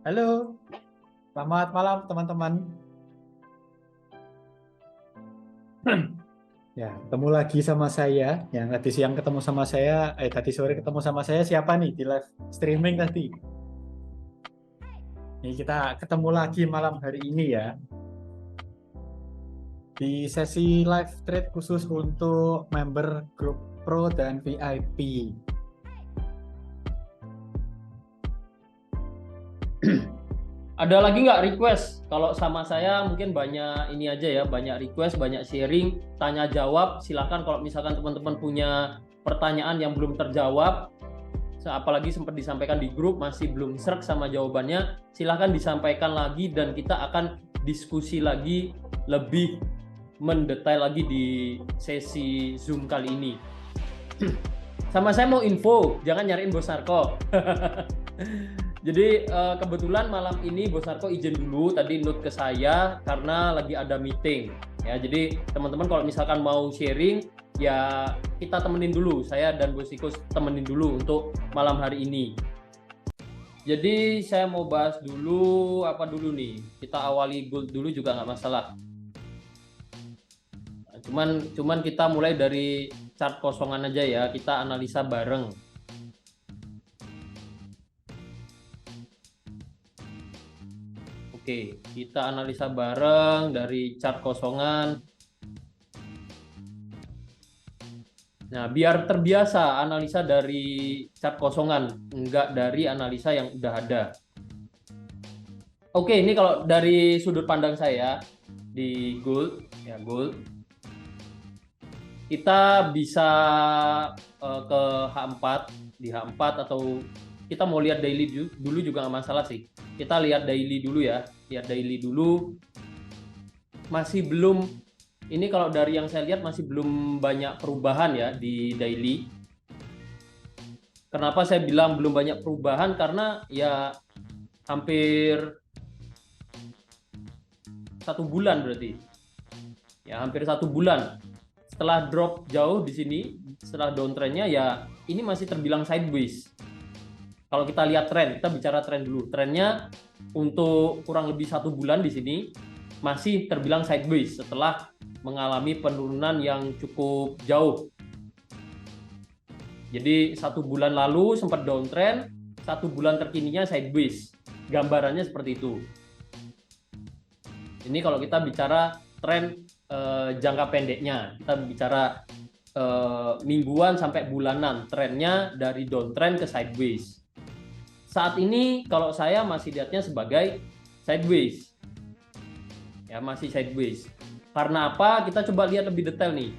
Halo, selamat malam teman-teman. Ya, ketemu lagi sama saya. Yang tadi siang ketemu sama saya, tadi sore ketemu sama saya siapa nih di live streaming tadi? Nih kita ketemu lagi malam hari ini ya. Di sesi live trade khusus untuk member grup Pro dan VIP. Ada lagi nggak request? Kalau sama saya mungkin banyak ini aja ya, banyak request, banyak sharing, tanya jawab. Silakan kalau misalkan teman-teman punya pertanyaan yang belum terjawab, apalagi sempat disampaikan di grup masih belum serk sama jawabannya, silakan disampaikan lagi dan kita akan diskusi lagi lebih mendetail lagi di sesi Zoom kali ini. Sama saya mau info, jangan nyariin Bos Narko. Jadi kebetulan malam ini Bos Narko izin dulu tadi note ke saya karena lagi ada meeting ya. Jadi teman-teman kalau misalkan mau sharing ya kita temenin dulu, saya dan Bos Iko temenin dulu untuk malam hari ini. Jadi saya mau bahas dulu apa dulu nih? Kita awali gold dulu juga nggak masalah. Cuman kita mulai dari chart kosongan aja ya, kita analisa bareng. Oke, kita analisa bareng dari chart kosongan. Nah, biar terbiasa analisa dari chart kosongan, enggak dari analisa yang udah ada. Oke, ini kalau dari sudut pandang saya di gold, ya gold, kita bisa ke H4, di H4 atau kita mau lihat daily dulu juga nggak masalah sih. Kita lihat daily dulu ya, lihat daily dulu. Masih belum, ini kalau dari yang saya lihat masih belum banyak perubahan ya di daily. Kenapa saya bilang belum banyak perubahan? Karena ya hampir 1 bulan berarti. Ya hampir 1 bulan. Setelah drop jauh di sini, setelah downtrendnya ya ini masih terbilang sideways. Kalau kita lihat tren, kita bicara tren dulu. Trennya untuk kurang lebih 1 bulan di sini masih terbilang sideways setelah mengalami penurunan yang cukup jauh. Jadi 1 bulan lalu sempat downtrend, 1 bulan terkininya sideways. Gambarannya seperti itu. Ini kalau kita bicara tren jangka pendeknya, kita bicara mingguan sampai bulanan, trennya dari downtrend ke sideways. Saat ini kalau saya masih lihatnya sebagai sideways. Ya, masih sideways. Karena apa? Kita coba lihat lebih detail nih.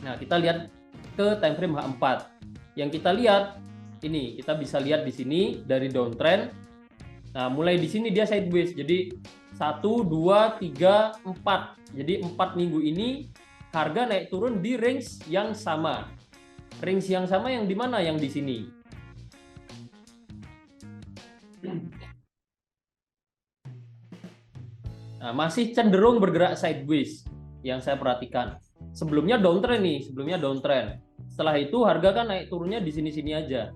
Nah, kita lihat ke time frame H4. Yang kita lihat ini, kita bisa lihat di sini dari downtrend. Nah, mulai di sini dia sideways. Jadi 1, 2, 3, 4. Jadi 4 minggu ini harga naik turun di range yang sama. Range yang sama yang di mana? Yang di sini. Nah, masih cenderung bergerak sideways yang saya perhatikan. Sebelumnya downtrend nih, sebelumnya downtrend. Setelah itu harga kan naik turunnya di sini-sini aja.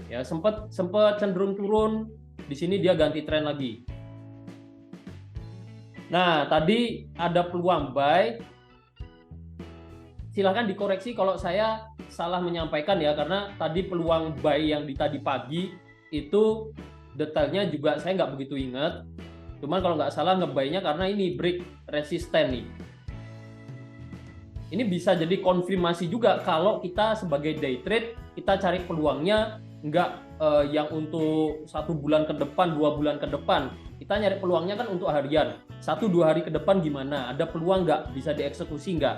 Ya, sempat cenderung turun, di sini dia ganti tren lagi. Nah, tadi ada peluang buy. Silahkan dikoreksi kalau saya salah menyampaikan ya, karena tadi peluang buy yang di tadi pagi itu detailnya juga saya nggak begitu ingat. Cuman kalau nggak salah ngebuy-nya karena ini break resisten nih. Ini bisa jadi konfirmasi juga kalau kita sebagai day trade kita cari peluangnya nggak yang untuk 1 bulan ke depan, 2 bulan ke depan. Kita nyari peluangnya kan untuk harian. 1-2 hari ke depan gimana? Ada peluang nggak? Bisa dieksekusi nggak?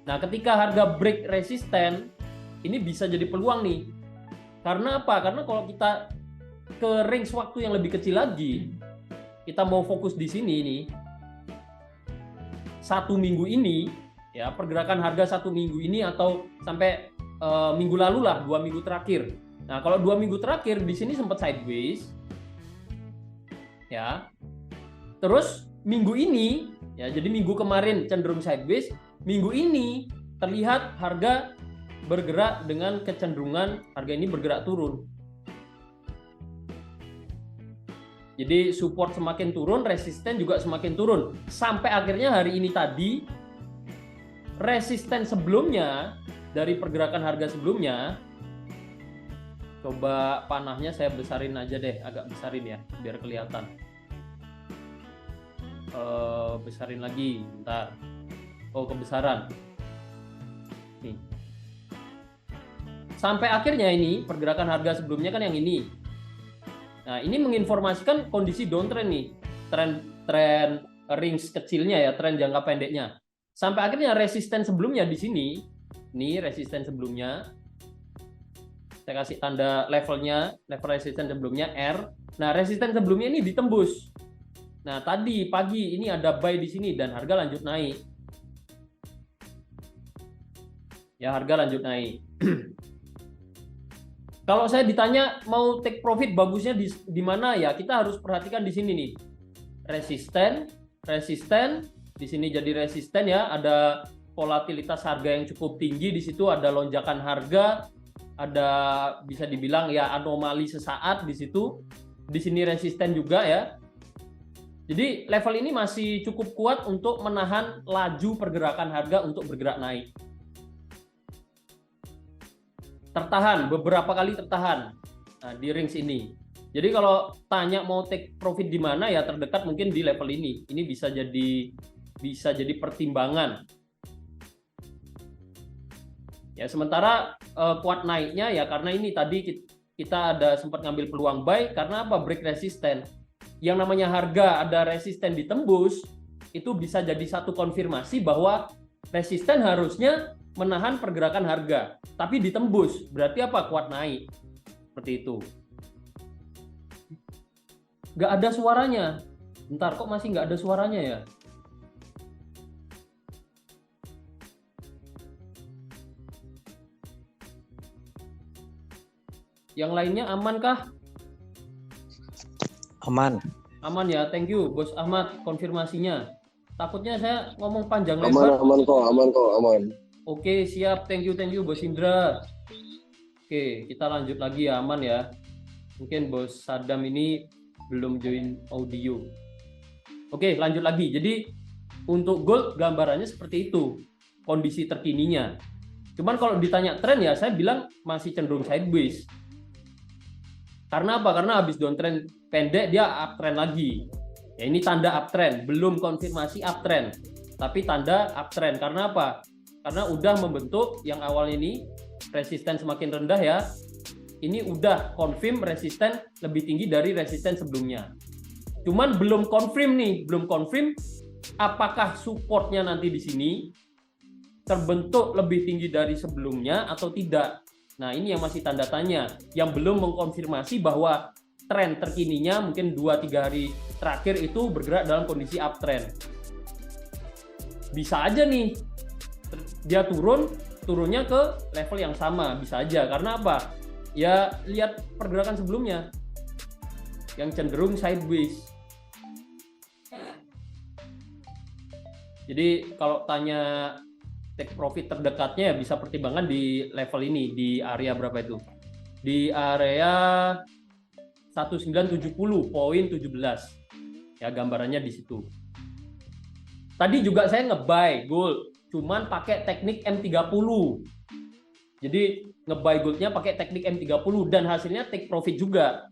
Nah, ketika harga break resisten, ini bisa jadi peluang nih. Karena apa? Karena kalau kita ke range waktu yang lebih kecil lagi, kita mau fokus di sini nih. 1 minggu ini, ya pergerakan harga 1 minggu ini atau sampai minggu lalu lah, 2 minggu terakhir. Nah, kalau 2 minggu terakhir di sini sempat sideways, ya. Terus minggu ini, ya jadi minggu kemarin cenderung sideways, minggu ini terlihat harga bergerak dengan kecenderungan harga ini bergerak turun. Jadi support semakin turun, resisten juga semakin turun. Sampai akhirnya hari ini tadi, resisten sebelumnya, dari pergerakan harga sebelumnya, coba panahnya saya besarin aja deh, agak besarin ya, biar kelihatan. Besarin lagi, bentar. Oh, kebesaran. Nih. Sampai akhirnya ini, pergerakan harga sebelumnya kan yang ini. Nah, ini menginformasikan kondisi downtrend nih, tren range kecilnya ya, tren jangka pendeknya. Sampai akhirnya resisten sebelumnya di sini, ini resisten sebelumnya, saya kasih tanda levelnya, level resisten sebelumnya R. Nah, resisten sebelumnya ini ditembus. Nah, tadi pagi ini ada buy di sini dan harga lanjut naik. Ya, harga lanjut naik. Kalau saya ditanya mau take profit bagusnya di mana ya, kita harus perhatikan di sini nih. Resisten, di sini jadi resisten ya, ada volatilitas harga yang cukup tinggi di situ, ada lonjakan harga, ada bisa dibilang ya anomali sesaat di situ. Di sini resisten juga ya. Jadi level ini masih cukup kuat untuk menahan laju pergerakan harga untuk bergerak naik. Tertahan, beberapa kali tertahan di range ini. Jadi kalau tanya mau take profit di mana ya, terdekat mungkin di level ini. Ini bisa jadi pertimbangan. Ya, sementara kuat naiknya ya karena ini tadi kita ada sempat ngambil peluang buy karena apa? Break resisten. Yang namanya harga ada resisten ditembus, itu bisa jadi satu konfirmasi bahwa resisten harusnya menahan pergerakan harga, tapi ditembus, berarti apa? Kuat naik, seperti itu. Nggak ada suaranya, bentar kok masih nggak ada suaranya ya? Yang lainnya aman kah? Aman. Aman ya, thank you Bos Ahmad konfirmasinya. Takutnya saya ngomong panjang lebar. Aman kok. Oke, siap. Thank you Bos Indra. Oke, kita lanjut lagi ya, aman ya. Mungkin Bos Sadam ini belum join audio. Oke, lanjut lagi. Jadi untuk gold gambarannya seperti itu, kondisi terkininya. Cuman kalau ditanya tren ya, saya bilang masih cenderung sideways. Karena apa? Karena habis downtrend pendek dia uptrend lagi. Ya ini tanda uptrend, belum konfirmasi uptrend, tapi tanda uptrend. Karena apa? Karena udah membentuk yang awalnya ini resisten semakin rendah ya. Ini udah confirm resisten lebih tinggi dari resisten sebelumnya. Cuman belum confirm apakah supportnya nanti di sini terbentuk lebih tinggi dari sebelumnya atau tidak. Nah, ini yang masih tanda tanya, yang belum mengkonfirmasi bahwa tren terkininya mungkin 2-3 hari terakhir itu bergerak dalam kondisi uptrend. Bisa aja nih dia turunnya ke level yang sama, bisa aja. Karena apa? Ya lihat pergerakan sebelumnya yang cenderung sideways. Jadi kalau tanya take profit terdekatnya ya bisa pertimbangan di level ini, di area berapa itu? Di area 1970.17. Ya gambarannya di situ. Tadi juga saya nge-buy gold, cuman pakai teknik M30. Jadi nge-buy goldnya pakai teknik M30 dan hasilnya take profit juga.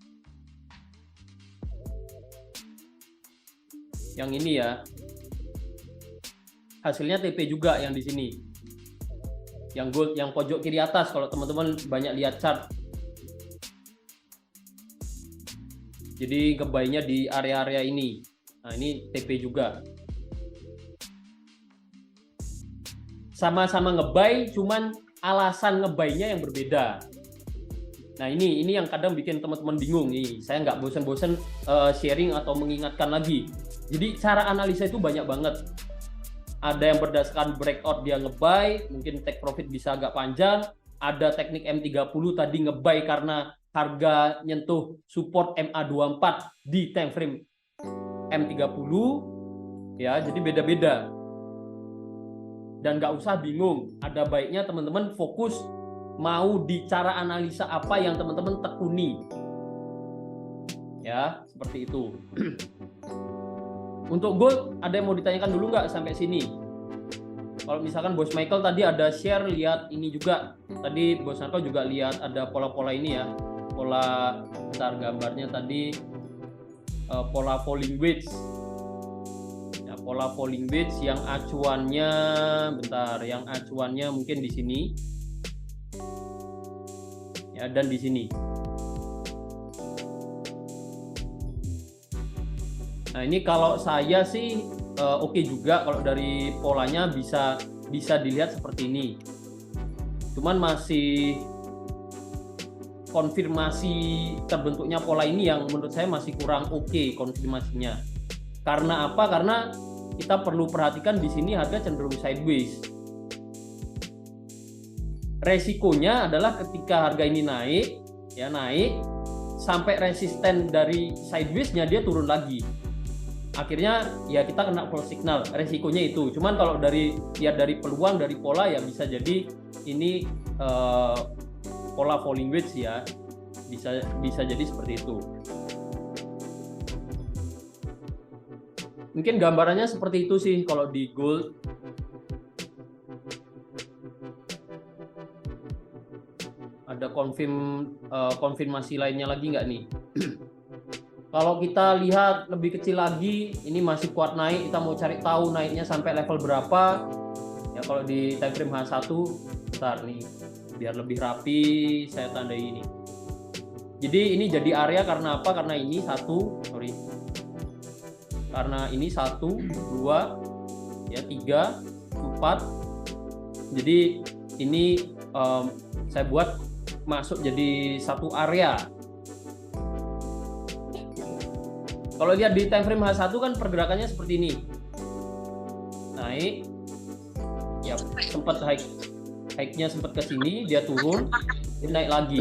Yang ini ya. Hasilnya TP juga yang di sini. Yang gold yang pojok kiri atas kalau teman-teman banyak lihat chart. Jadi nge-buy-nya di area-area ini. Nah, ini TP juga. Sama-sama nge-buy, cuman alasan nge-buy-nya yang berbeda. Nah, ini yang kadang bikin teman-teman bingung nih. Saya nggak bosan-bosan sharing atau mengingatkan lagi. Jadi cara analisa itu banyak banget. Ada yang berdasarkan breakout dia nge-buy, mungkin take profit bisa agak panjang. Ada teknik M30 tadi nge-buy karena harga nyentuh support MA24 di time frame M30 ya, jadi beda-beda. dan nggak usah bingung. Ada baiknya teman-teman fokus mau di cara analisa apa yang teman-teman tekuni. Ya, seperti itu. Untuk gold, ada yang mau ditanyakan dulu nggak sampai sini? Kalau misalkan Bos Michael tadi ada share, lihat ini juga. Tadi Bos Michael juga lihat ada pola-pola ini ya. Pola, bentar gambarnya tadi, pola falling wedge. Ya, pola falling wedge yang acuannya, bentar, yang acuannya mungkin di sini. Ya, dan di sini. Nah, ini kalau saya sih oke juga kalau dari polanya bisa dilihat seperti ini. Cuman masih konfirmasi terbentuknya pola ini yang menurut saya masih kurang oke konfirmasinya. Karena apa? Karena kita perlu perhatikan di sini harga cenderung sideways. Resikonya adalah ketika harga ini naik, ya naik sampai resisten dari sideways-nya dia turun lagi. Akhirnya ya kita kena false signal, resikonya itu. Cuman kalau lihat dari peluang dari pola ya bisa jadi ini pola falling wedge ya, bisa jadi seperti itu. Mungkin gambarannya seperti itu sih kalau di gold. Ada konfirmasi lainnya lagi nggak nih? Kalau kita lihat lebih kecil lagi, ini masih kuat naik. Kita mau cari tahu naiknya sampai level berapa. Ya kalau di time frame H1, bentar nih, biar lebih rapi saya tandai ini. Jadi ini jadi area karena apa? Karena ini karena ini 1, 2, ya 3, 4. Jadi ini saya buat masuk jadi satu area. Kalau lihat di time frame H1 kan pergerakannya seperti ini. Naik. Ya, sempat high-nya sempat ke sini, dia turun, dia naik lagi.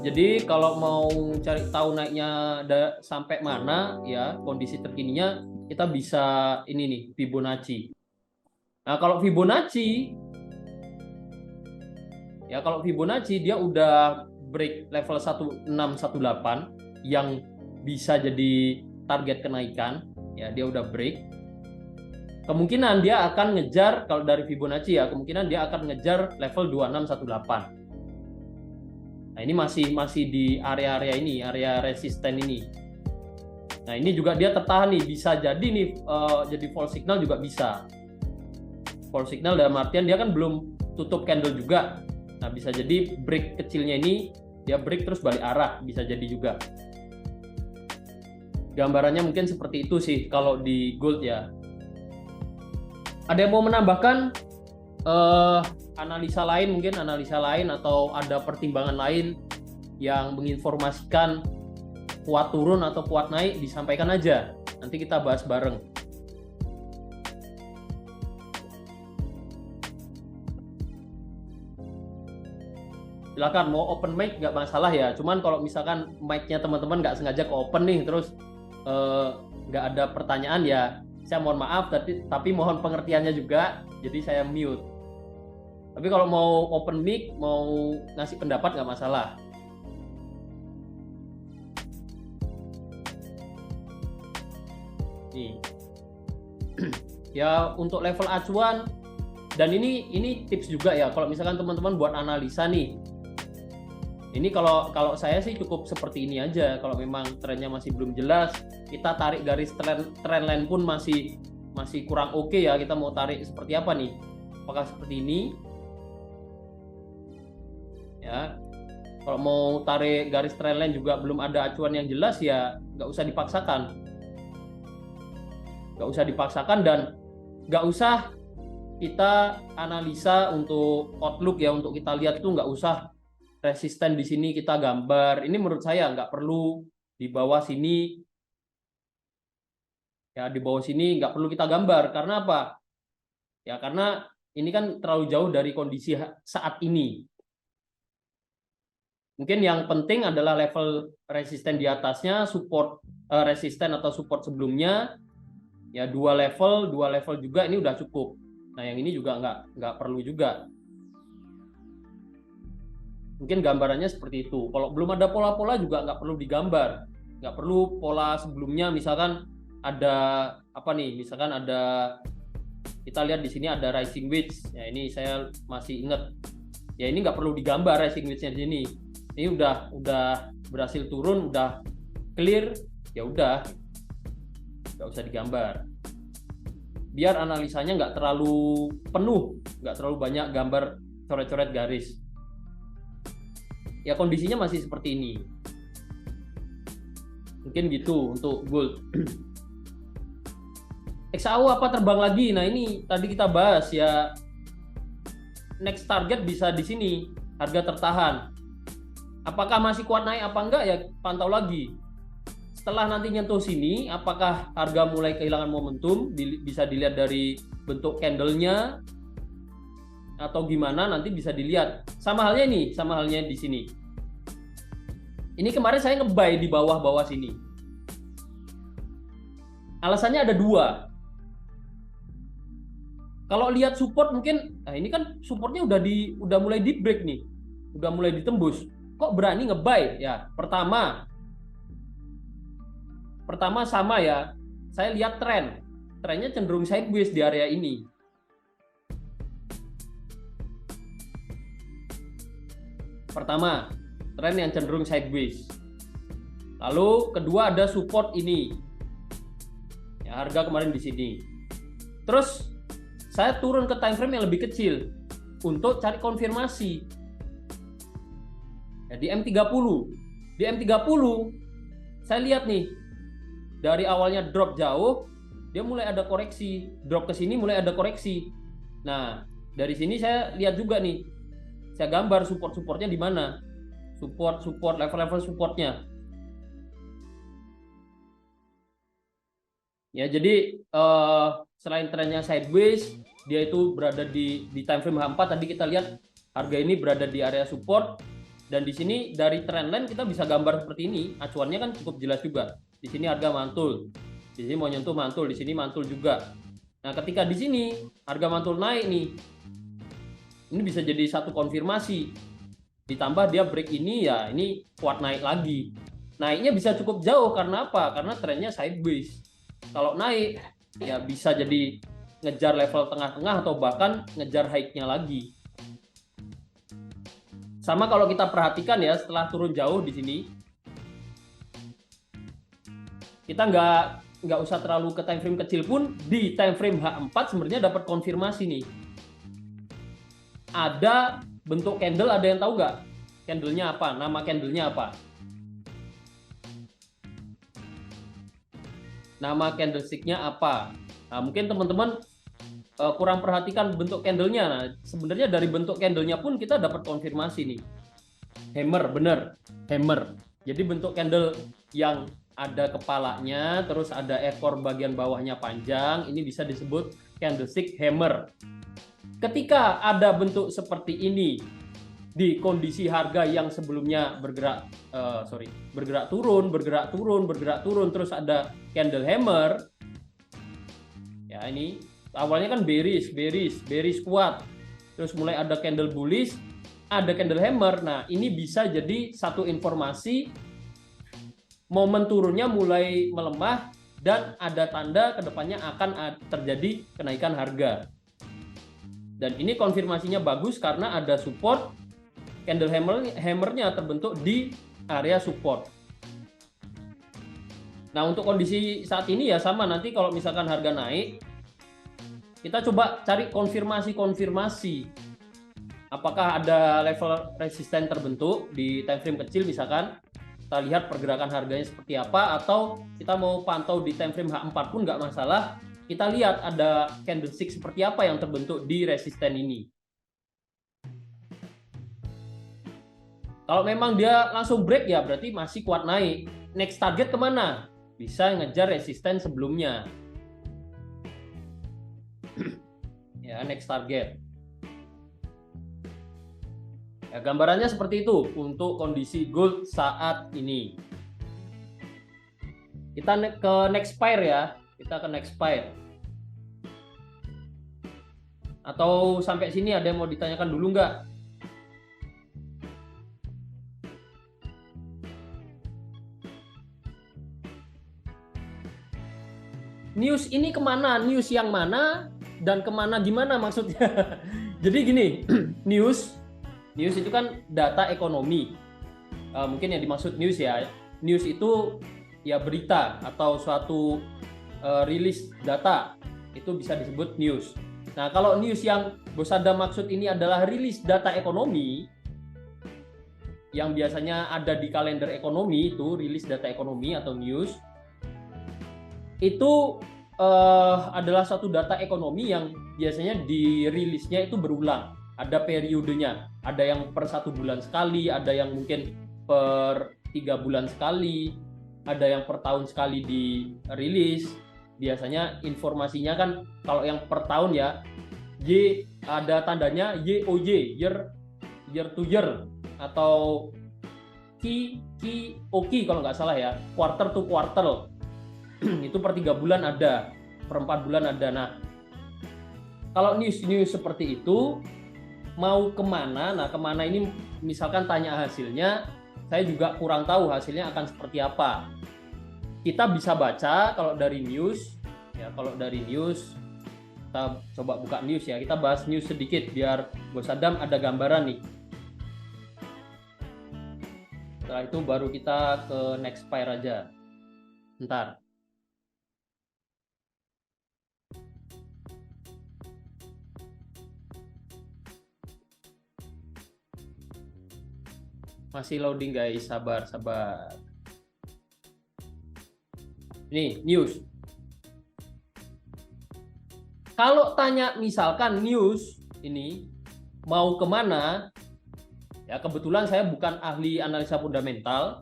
Jadi kalau mau cari tahu naiknya sampai mana ya, kondisi terkininya kita bisa ini nih, Fibonacci. Nah, kalau Fibonacci dia udah break level 1618 yang bisa jadi target kenaikan, ya dia udah break. Kemungkinan dia akan ngejar, kalau dari Fibonacci ya, kemungkinan dia akan ngejar level 2618. Nah, ini masih di area-area ini, area resisten ini. Nah, ini juga dia tertahan nih, bisa jadi nih jadi false signal juga bisa. False signal dalam artian dia kan belum tutup candle juga. Nah, bisa jadi break kecilnya ini dia break terus balik arah, bisa jadi juga. Gambarannya mungkin seperti itu sih kalau di gold ya. Ada yang mau menambahkan analisa lain atau ada pertimbangan lain yang menginformasikan kuat turun atau kuat naik, disampaikan aja. Nanti kita bahas bareng. Silakan mau open mic nggak masalah ya. Cuman kalau misalkan mic-nya teman-teman nggak sengaja ke open nih, terus nggak ada pertanyaan ya, saya mohon maaf, tapi mohon pengertiannya juga. Jadi saya mute. Tapi kalau mau open mic, mau ngasih pendapat nggak masalah. Nih. Ya untuk level acuan, dan ini tips juga ya. Kalau misalkan teman-teman buat analisa nih. Ini kalau saya sih cukup seperti ini aja. Kalau memang trennya masih belum jelas, kita tarik garis trendline pun masih kurang oke ya. Kita mau tarik seperti apa nih? Apakah seperti ini? Ya. Kalau mau tarik garis trendline juga belum ada acuan yang jelas ya, nggak usah dipaksakan. Nggak usah dipaksakan dan nggak usah kita analisa untuk outlook ya, untuk kita lihat tuh nggak usah resisten di sini kita gambar. Ini menurut saya nggak perlu. Di bawah sini ya, di bawah sini nggak perlu kita gambar. Karena apa? Ya karena ini kan terlalu jauh dari kondisi saat ini. Mungkin yang penting adalah level resisten di atasnya, support resisten atau support sebelumnya, Ya dua level juga ini udah cukup. Nah yang ini juga nggak perlu juga. Mungkin gambarannya seperti itu. Kalau belum ada pola-pola juga nggak perlu digambar. Nggak perlu pola sebelumnya, misalkan ada apa nih? Misalkan ada, kita lihat di sini ada rising wedge. Ya ini saya masih ingat. Ya ini nggak perlu digambar rising wedge-nya di sini. Ini udah berhasil turun, udah clear, ya udah nggak usah digambar. Biar analisanya nggak terlalu penuh, nggak terlalu banyak gambar coret-coret garis. Ya kondisinya masih seperti ini. Mungkin gitu untuk gold. XAU apa terbang lagi? Nah ini tadi kita bahas ya. Next target bisa di sini, harga tertahan. Apakah masih kuat naik apa enggak ya pantau lagi. Setelah nanti nyentuh sini, apakah harga mulai kehilangan momentum? Bisa dilihat dari bentuk candle-nya atau gimana, nanti bisa dilihat. Sama halnya di sini. Ini kemarin saya nge-buy di bawah-bawah sini. Alasannya ada dua. Kalau lihat support mungkin, nah ini kan supportnya udah mulai di break nih, udah mulai ditembus. Kok berani nge-buy? Ya, pertama sama ya. Saya lihat trennya cenderung sideways di area ini. Pertama, tren yang cenderung sideways. Lalu kedua ada support ini. Ya, harga kemarin di sini. Terus saya turun ke time frame yang lebih kecil untuk cari konfirmasi. Ya, di M30. Di M30 saya lihat nih, dari awalnya drop jauh, dia mulai ada koreksi. Drop ke sini mulai ada koreksi. Nah, dari sini saya lihat juga nih. Saya gambar support-supportnya di mana. Support level-level supportnya. Ya, jadi selain trennya sideways, dia itu berada di time frame H4. Tadi kita lihat harga ini berada di area support, dan di sini dari trendline kita bisa gambar seperti ini. Acuannya kan cukup jelas juga. Di sini harga mantul, di sini mau nyentuh mantul, di sini mantul juga. Nah, ketika di sini harga mantul naik nih, ini bisa jadi satu konfirmasi. Ditambah dia break ini, ya ini kuat naik lagi. Naiknya bisa cukup jauh karena apa? Karena trennya sideways. Kalau naik, ya bisa jadi ngejar level tengah-tengah atau bahkan ngejar high-nya lagi. Sama kalau kita perhatikan ya, setelah turun jauh di sini, kita nggak usah terlalu ke time frame kecil pun, di time frame H4 sebenarnya dapat konfirmasi nih. Ada bentuk candle, ada yang tahu nggak? Candlenya apa? Nama candlenya apa? Nama candlesticknya apa? Nah, mungkin teman-teman kurang perhatikan bentuk candlenya. Nah, sebenarnya dari bentuk candlenya pun kita dapat konfirmasi nih. Hammer, bener, hammer. Jadi bentuk candle yang ada kepalanya, terus ada ekor bagian bawahnya panjang, ini bisa disebut candlestick hammer. Ketika ada bentuk seperti ini di kondisi harga yang sebelumnya bergerak turun, terus ada candle hammer, ya ini awalnya kan bearish kuat, terus mulai ada candle bullish, ada candle hammer. Nah ini bisa jadi satu informasi momen turunnya mulai melemah dan ada tanda kedepannya akan terjadi kenaikan harga. Dan ini konfirmasinya bagus karena ada support, candle hammernya terbentuk di area support. Nah untuk kondisi saat ini ya sama, nanti kalau misalkan harga naik, kita coba cari konfirmasi. Apakah ada level resisten terbentuk di time frame kecil misalkan, kita lihat pergerakan harganya seperti apa, atau kita mau pantau di time frame H4 pun nggak masalah. Kita lihat ada candlestick seperti apa yang terbentuk di resisten ini. Kalau memang dia langsung break ya berarti masih kuat naik. Next target kemana? Bisa ngejar resisten sebelumnya. Ya, next target. Ya, gambarannya seperti itu untuk kondisi gold saat ini. Kita ke next pair ya. Kita ke next slide. Atau sampai sini ada yang mau ditanyakan dulu nggak? News ini kemana? News yang mana? Dan kemana gimana maksudnya? Jadi gini, news itu kan data ekonomi. Mungkin yang dimaksud news ya. News itu ya berita atau suatu rilis data. Itu bisa disebut news. Nah, kalau news yang Bos Adam maksud ini adalah rilis data ekonomi, yang biasanya ada di kalender ekonomi, itu rilis data ekonomi atau news, itu adalah satu data ekonomi yang biasanya dirilisnya itu berulang. Ada periodenya, ada yang per 1 bulan sekali, ada yang mungkin per 3 bulan sekali, ada yang per tahun sekali dirilis. Biasanya informasinya kan kalau yang per tahun ya, Y ada tandanya YOY, year to year, atau QOQ kalau nggak salah ya, quarter to quarter. Itu per 3 bulan ada, per 4 bulan ada. Nah, kalau news seperti itu mau kemana? Nah, kemana ini misalkan tanya hasilnya, saya juga kurang tahu hasilnya akan seperti apa. Kita bisa baca kalau dari news, ya kalau dari news, kita coba buka news ya, kita bahas news sedikit biar Bos Adam ada gambaran nih. Setelah itu baru kita ke next slide aja. Bentar. Masih loading guys, sabar. Ini news. Kalau tanya misalkan news ini mau kemana, ya kebetulan saya bukan ahli analisa fundamental,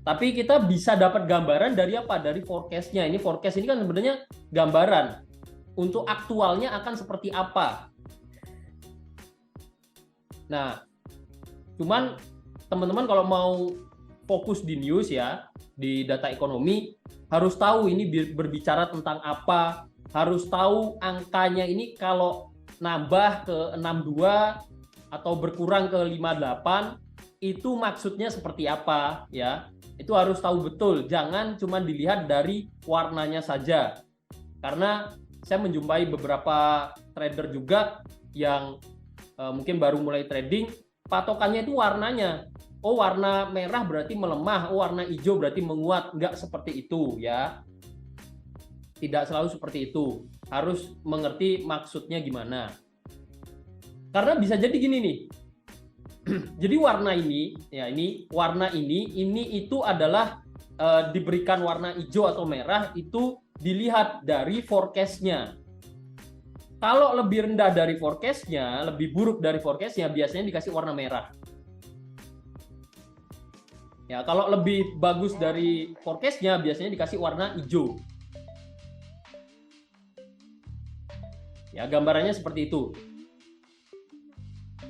tapi kita bisa dapat gambaran dari apa? Dari forecast-nya. Ini forecast ini kan sebenarnya gambaran untuk aktualnya akan seperti apa. Nah, cuman teman-teman kalau mau fokus di news ya, di data ekonomi, harus tahu ini berbicara tentang apa, harus tahu angkanya ini kalau nambah ke 62 atau berkurang ke 58 itu maksudnya seperti apa ya. Itu harus tahu betul, jangan cuma dilihat dari warnanya saja. Karena saya menjumpai beberapa trader juga yang mungkin baru mulai trading, patokannya itu warnanya. Oh, warna merah berarti melemah, oh warna hijau berarti menguat. Enggak seperti itu ya. Tidak selalu seperti itu. Harus mengerti maksudnya gimana. Karena bisa jadi gini nih. Jadi warna ini, ya ini warna ini itu adalah diberikan warna hijau atau merah itu dilihat dari forecast-nya. Kalau lebih rendah dari forecast-nya, lebih buruk dari forecast-nya, biasanya dikasih warna merah. Ya, kalau lebih bagus dari forecast-nya, biasanya dikasih warna hijau. Ya, gambarannya seperti itu.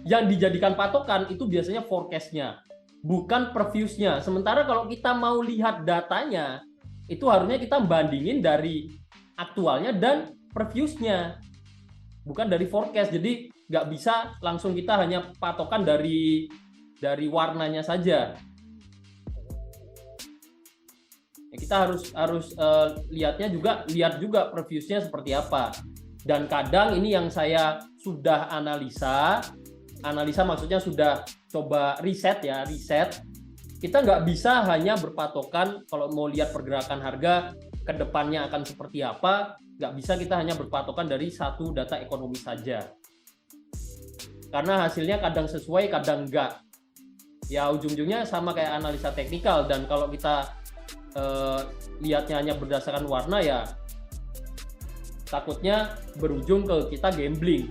Yang dijadikan patokan itu biasanya forecast-nya, bukan previous-nya. Sementara kalau kita mau lihat datanya, itu harusnya kita bandingin dari aktualnya dan previous-nya, bukan dari forecast. Jadi nggak bisa langsung kita hanya patokan dari warnanya saja. Ya, kita harus lihat juga previous-nya seperti apa. Dan kadang ini yang saya sudah analisa maksudnya sudah coba riset. Kita nggak bisa hanya berpatokan kalau mau lihat pergerakan harga ke depannya akan seperti apa, nggak bisa kita hanya berpatokan dari satu data ekonomi saja. Karena hasilnya kadang sesuai, kadang enggak. Ya ujung-ujungnya sama kayak analisa teknikal, dan kalau kita lihatnya hanya berdasarkan warna ya takutnya berujung ke kita gambling.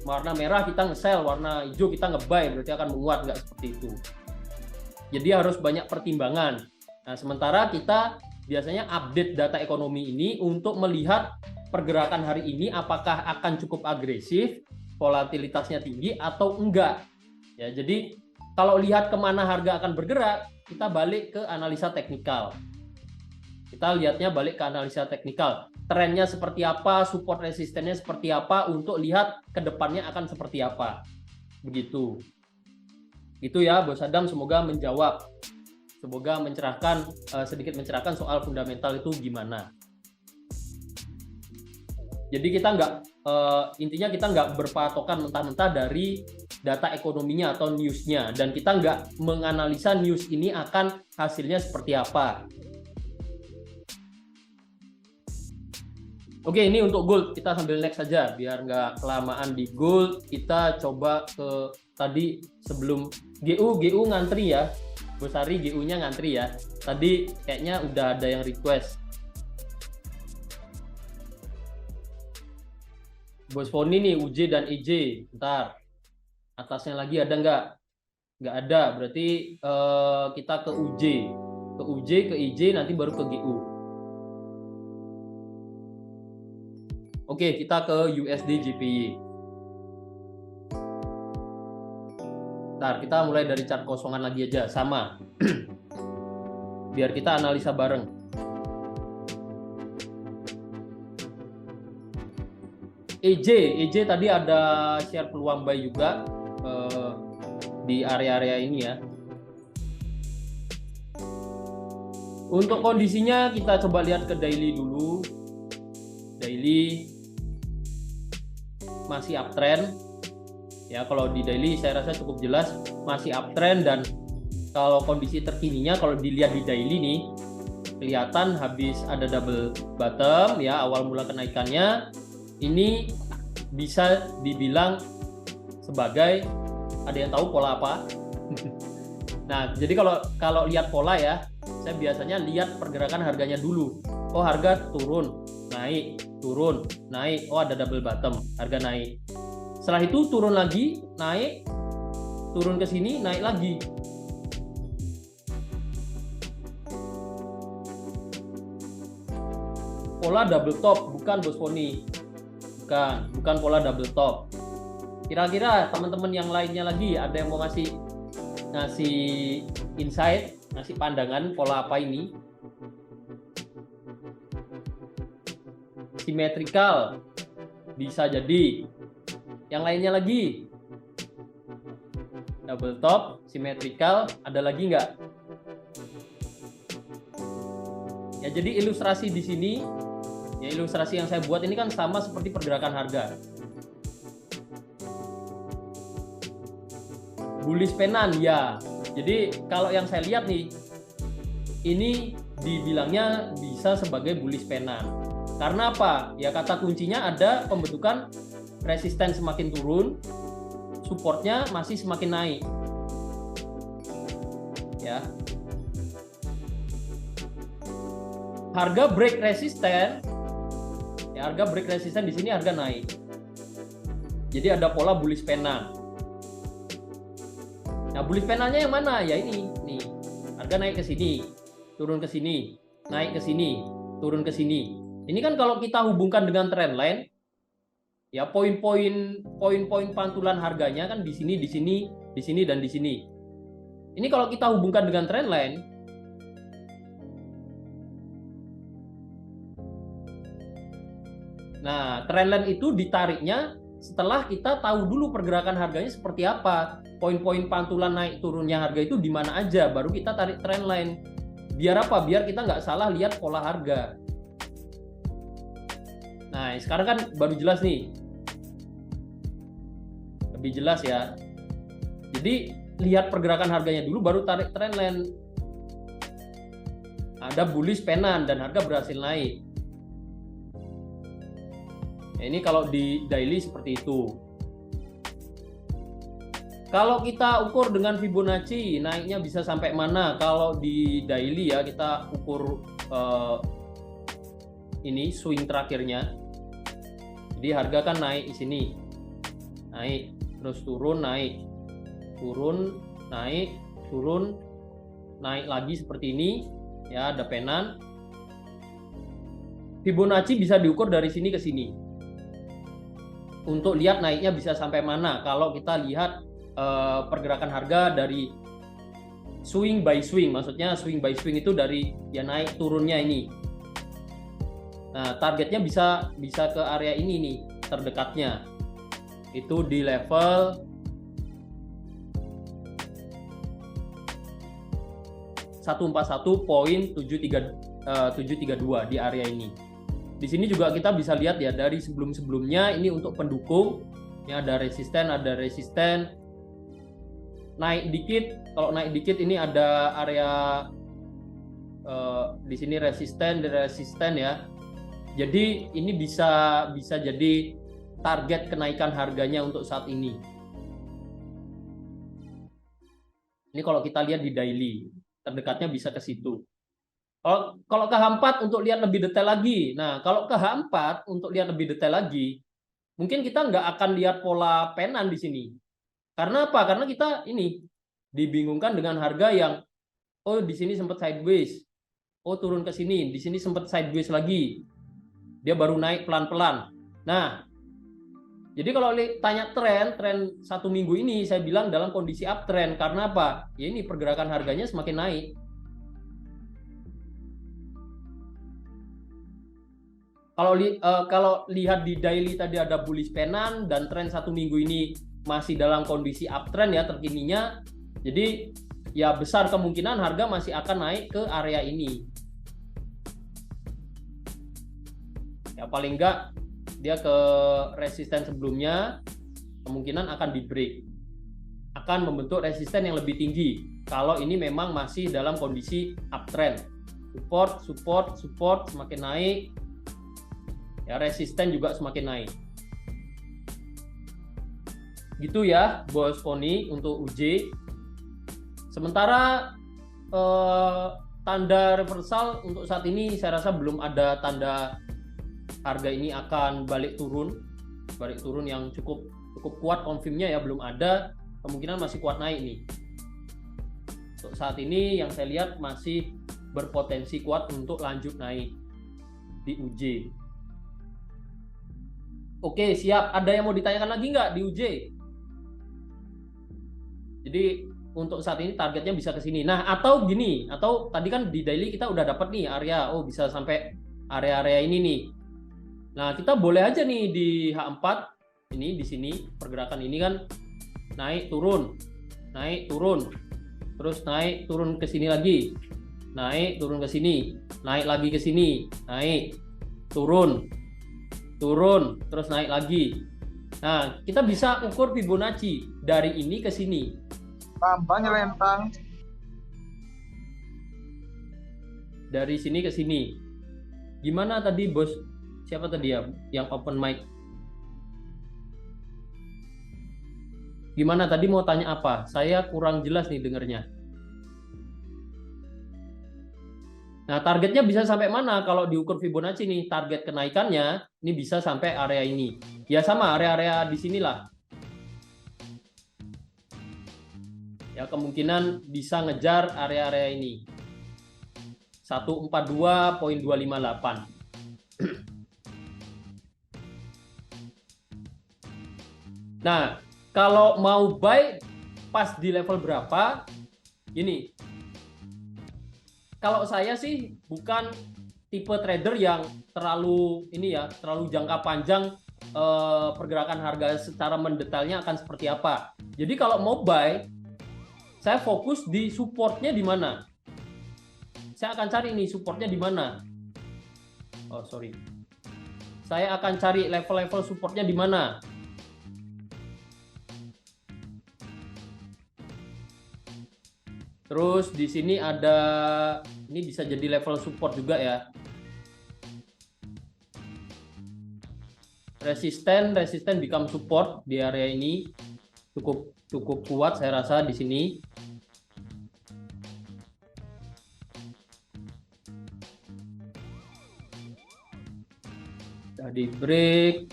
Warna merah kita nge-sell, warna hijau kita nge-buy, berarti akan menguat, nggak seperti itu. Jadi harus banyak pertimbangan. Nah, sementara kita biasanya update data ekonomi ini untuk melihat pergerakan hari ini apakah akan cukup agresif, volatilitasnya tinggi atau enggak. Ya, jadi kalau lihat kemana harga akan bergerak, kita balik ke analisa teknikal. Kita lihatnya balik ke analisa teknikal. Trennya seperti apa, support resistennya seperti apa, untuk lihat ke depannya akan seperti apa. Begitu. Itu ya, Bos Adam, semoga menjawab. Semoga mencerahkan, sedikit mencerahkan soal fundamental itu gimana. Jadi kita intinya kita nggak berpatokan mentah-mentah dari data ekonominya atau newsnya, dan kita nggak menganalisa news ini akan hasilnya seperti apa. Oke, ini untuk gold kita sambil next saja biar nggak kelamaan di gold. Kita coba ke tadi sebelum GU ngantri ya, Bos Ari, GU-nya ngantri ya. Tadi kayaknya udah ada yang request. Bos Foni nih, UJ dan EJ. Bentar. Atasnya lagi ada nggak? Nggak ada. Berarti kita ke UJ. Ke UJ, ke EJ, nanti baru ke GU. Oke, kita ke USD JPY. Bentar, kita mulai dari chart kosongan lagi aja. Sama. Biar kita analisa bareng. EJ tadi ada share peluang buy juga di area-area ini ya. Untuk kondisinya kita coba lihat ke daily dulu. Daily masih uptrend ya. Kalau di daily saya rasa cukup jelas masih uptrend, dan kalau kondisi terkininya kalau dilihat di daily nih kelihatan habis ada double bottom ya, awal mula kenaikannya ini bisa dibilang sebagai, ada yang tahu pola apa? Nah, jadi kalau lihat pola ya, saya biasanya lihat pergerakan harganya dulu. Oh, harga turun, naik, turun, naik. Oh, ada double bottom, harga naik. Setelah itu turun lagi, naik, turun ke sini, naik lagi. Pola double top, bukan Bos Foni. Bukan pola double top. Kira-kira teman-teman yang lainnya lagi ada yang mau ngasih insight, ngasih pandangan pola apa ini? Simetrikal bisa jadi. Yang lainnya lagi, double top, simetrikal, ada lagi nggak? Ya, jadi ilustrasi di sini, ya ilustrasi yang saya buat ini kan sama seperti pergerakan harga. Bullish pennant ya. Jadi kalau yang saya lihat nih, ini dibilangnya bisa sebagai bullish pennant. Karena apa? Ya kata kuncinya ada pembentukan resisten semakin turun, supportnya masih semakin naik. Ya. Harga break resisten, ya harga break resisten di sini harga naik. Jadi ada pola bullish pennant. Nah, bullish pennantnya yang mana? Ya ini, nih. Harga naik ke sini, turun ke sini, naik ke sini, turun ke sini. Ini kan kalau kita hubungkan dengan trendline, ya poin-poin pantulan harganya kan di sini, di sini, di sini, dan di sini. Ini kalau kita hubungkan dengan trendline, nah trendline itu ditariknya setelah kita tahu dulu pergerakan harganya seperti apa, poin-poin pantulan naik turunnya harga itu di mana aja, baru kita tarik trendline. Biar apa? Biar kita nggak salah lihat pola harga. Nah, sekarang kan baru jelas nih. Lebih jelas ya. Jadi, lihat pergerakan harganya dulu, baru tarik trendline. Ada bullish pennant dan harga berhasil naik. Nah, ini kalau di daily seperti itu. Kalau kita ukur dengan Fibonacci, naiknya bisa sampai mana? Kalau di daily ya, kita ukur ini swing terakhirnya. Jadi harga kan naik di sini, naik, terus turun, naik, turun, naik, turun, naik lagi seperti ini. Ya, ada pennant. Fibonacci bisa diukur dari sini ke sini. Untuk lihat naiknya bisa sampai mana. Kalau kita lihat pergerakan harga dari swing by swing, maksudnya swing by swing itu dari ya naik turunnya ini. Nah, targetnya bisa ke area ini nih, terdekatnya. Itu di level 141.732 di area ini. Di sini juga kita bisa lihat ya, dari sebelum-sebelumnya ini untuk pendukung, ini ada resisten, naik dikit. Kalau naik dikit ini ada area di sini resisten ya. Jadi ini bisa jadi target kenaikan harganya untuk saat ini. Ini kalau kita lihat di daily, terdekatnya bisa ke situ. Kalau ke H4 untuk lihat lebih detail lagi. Nah, kalau ke H4 untuk lihat lebih detail lagi, mungkin kita nggak akan lihat pola penan di sini. Karena apa? Karena kita ini dibingungkan dengan harga yang di sini sempat sideways. Turun ke sini, di sini sempat sideways lagi. Dia baru naik pelan-pelan. Nah, jadi kalau tanya tren 1 minggu ini saya bilang dalam kondisi uptrend. Karena apa? Ya ini pergerakan harganya semakin naik. Kalau lihat di daily tadi ada bullish penan dan tren 1 minggu ini masih dalam kondisi uptrend ya terkininya. Jadi ya besar kemungkinan harga masih akan naik ke area ini. Ya paling enggak dia ke resisten sebelumnya, kemungkinan akan di break, akan membentuk resisten yang lebih tinggi kalau ini memang masih dalam kondisi uptrend. Support semakin naik ya, resisten juga semakin naik. Gitu ya Bos Koni untuk UJ. Sementara tanda reversal untuk saat ini saya rasa belum ada tanda harga ini akan balik turun yang cukup kuat, confirmnya ya belum ada, kemungkinan masih kuat naik nih. Untuk saat ini yang saya lihat masih berpotensi kuat untuk lanjut naik di UJ. Oke, siap. Ada yang mau ditanyakan lagi nggak di UJ? Jadi untuk saat ini targetnya bisa ke sini. Nah, atau gini, atau tadi kan di daily kita udah dapat nih area, bisa sampai area-area ini nih. Nah, kita boleh aja nih di H4 ini, di sini pergerakan ini kan naik turun, terus naik turun ke sini lagi, naik turun ke sini, naik lagi ke sini, naik turun, terus naik lagi. Nah, kita bisa ukur Fibonacci dari ini ke sini. Tambah nyelentang. Dari sini ke sini. Gimana tadi Bos? Siapa tadi ya yang open mic? Gimana tadi mau tanya apa? Saya kurang jelas nih dengernya. Nah, targetnya bisa sampai mana kalau diukur Fibonacci nih? Target kenaikannya ini bisa sampai area ini. Ya sama, area-area di sinilah. Ya kemungkinan bisa ngejar area-area ini. 142.258. Nah, kalau mau buy pas di level berapa? Ini. Kalau saya sih bukan tipe trader yang terlalu terlalu jangka panjang pergerakan harga secara mendetailnya akan seperti apa. Jadi kalau mau buy, saya fokus di supportnya di mana. Saya akan cari nih supportnya di mana. Saya akan cari level-level supportnya di mana. Terus di sini ada, ini bisa jadi level support juga ya. Resisten become support di area ini cukup kuat saya rasa di sini. Di break.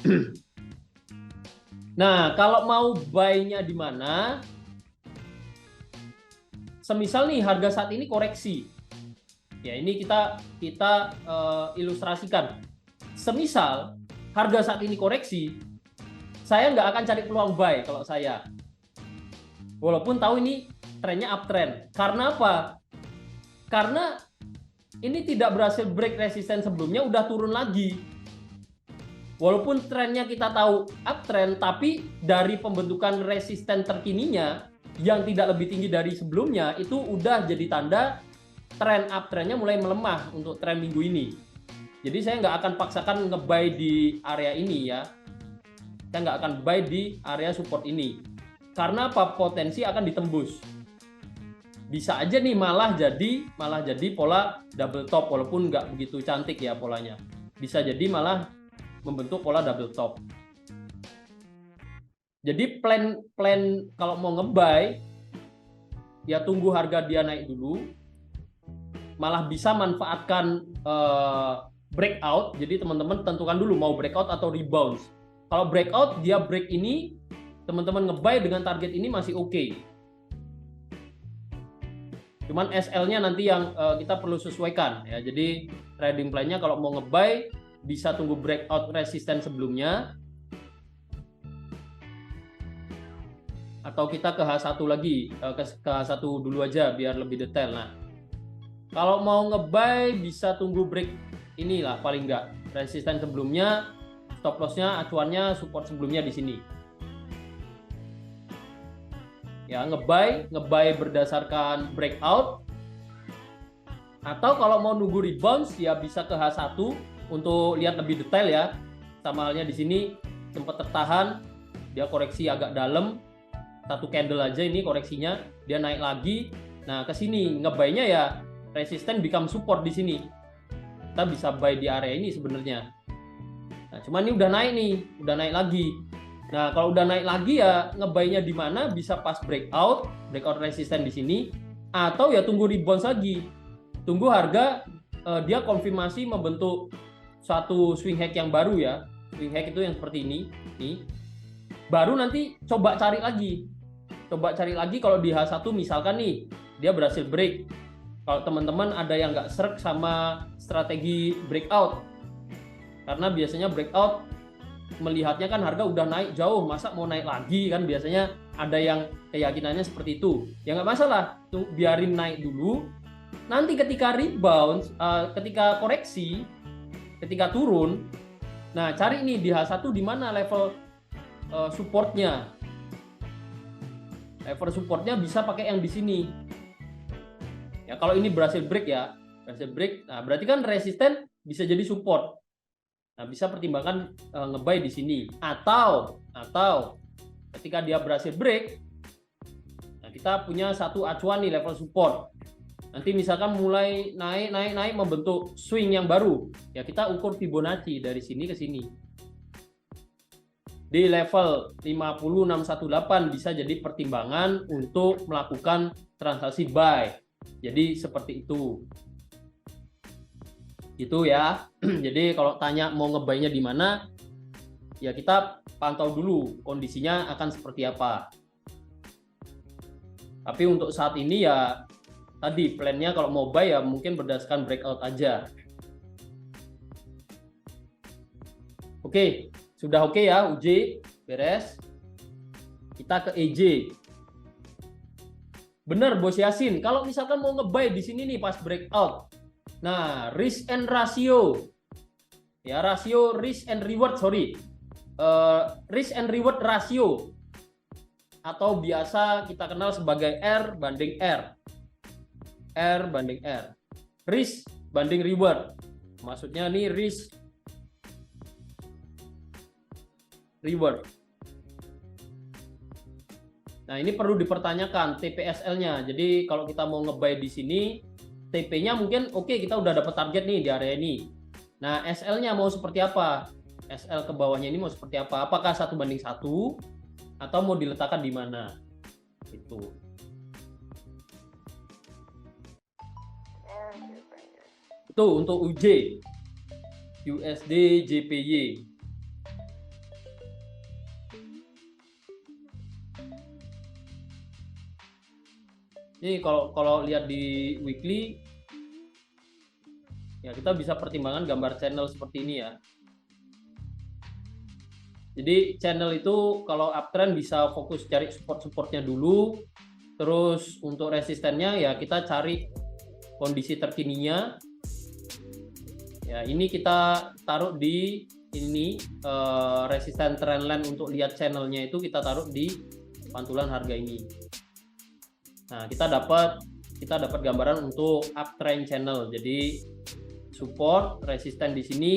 Nah, kalau mau buy-nya di mana? Semisal nih harga saat ini koreksi. Ya, ini kita ilustrasikan. Semisal harga saat ini koreksi, saya nggak akan cari peluang buy kalau saya. Walaupun tahu ini trennya uptrend. Karena apa? Karena ini tidak berhasil break resisten sebelumnya, udah turun lagi. Walaupun trennya kita tahu uptrend, tapi dari pembentukan resisten terkininya yang tidak lebih tinggi dari sebelumnya, itu udah jadi tanda tren uptrendnya mulai melemah untuk tren minggu ini. Jadi saya nggak akan paksakan nge-buy di area ini ya. Saya nggak akan buy di area support ini. Karena apa? Potensi akan ditembus. Bisa aja nih malah jadi pola double top, walaupun nggak begitu cantik ya polanya. Bisa jadi malah membentuk pola double top. Jadi plan kalau mau nge-buy ya tunggu harga dia naik dulu. Malah bisa manfaatkan breakout. Jadi teman-teman tentukan dulu mau breakout atau rebound. Kalau breakout dia break ini, teman-teman nge-buy dengan target ini masih oke. Cuman SL-nya nanti yang kita perlu sesuaikan ya. Jadi trading plan-nya kalau mau nge-buy bisa tunggu breakout resisten sebelumnya, atau kita ke H1 lagi, ke H1 dulu aja biar lebih detail. Nah, kalau mau nge-buy bisa tunggu break inilah paling enggak resisten sebelumnya, stop loss-nya, acuannya, support sebelumnya di sini. Ya, nge-buy berdasarkan breakout, atau kalau mau nunggu rebound ya bisa ke H1 untuk lihat lebih detail ya. Sama halnya di sini sempat tertahan, dia koreksi agak dalam, satu candle aja ini koreksinya, dia naik lagi. Nah, ke sini nge-buy-nya ya resisten become support di sini. Kita bisa buy di area ini sebenarnya. Nah, cuman ini udah naik nih, udah naik lagi. Nah, kalau udah naik lagi ya nge-buy-nya di mana? Bisa pas breakout resisten di sini, atau ya tunggu rebound lagi. Tunggu harga dia konfirmasi membentuk satu swing hack yang baru ya. Swing hack itu yang seperti ini, nih. Baru nanti coba cari lagi. Coba cari lagi kalau di H1 misalkan nih, dia berhasil break. Kalau teman-teman ada yang nggak srek sama strategi breakout, karena biasanya breakout melihatnya kan harga udah naik jauh, masa mau naik lagi kan, biasanya ada yang keyakinannya seperti itu. Ya nggak masalah, tuh biarin naik dulu. Nanti ketika rebound, ketika koreksi, ketika turun, nah cari nih di H1 di mana level supportnya. Level supportnya bisa pakai yang di sini. Ya kalau ini berhasil break ya, berhasil break. Nah berarti kan resisten bisa jadi support. Nah bisa pertimbangkan nge-buy di sini. Atau ketika dia berhasil break, nah kita punya satu acuan nih level support. Nanti misalkan mulai naik membentuk swing yang baru, ya kita ukur Fibonacci dari sini ke sini. Di level 50618 bisa jadi pertimbangan untuk melakukan transaksi buy. Jadi seperti itu. Gitu ya. Jadi kalau tanya mau nge-buy-nya di mana, ya kita pantau dulu kondisinya akan seperti apa. Tapi untuk saat ini ya tadi plan-nya kalau mau buy ya mungkin berdasarkan breakout aja. Oke, sudah oke ya UJ, beres. Kita ke EJ. Bener Bos Yasin, kalau misalkan mau nge-buy di sini nih pas breakout. Nah, risk and ratio. Ya, rasio risk and reward, risk and reward ratio. Atau biasa kita kenal sebagai R banding R. R banding R. Risk banding reward. Maksudnya nih risk reward. Nah, ini perlu dipertanyakan TPSL-nya. Jadi kalau kita mau nge-buy di sini, TP-nya mungkin oke, kita udah dapat target nih di area ini. Nah, SL-nya mau seperti apa? SL ke bawahnya ini mau seperti apa? Apakah 1 banding 1 atau mau diletakkan di mana? Itu. Itu untuk UJ. USD JPY. Ini kalau lihat di weekly ya kita bisa pertimbangan gambar channel seperti ini ya. Jadi channel itu kalau uptrend bisa fokus cari support-supportnya dulu. Terus untuk resistennya ya kita cari kondisi terkininya. Ya, ini kita taruh di ini resisten trendline untuk lihat channelnya itu kita taruh di pantulan harga ini. Nah, kita dapat gambaran untuk uptrend channel. Jadi support, resisten di sini.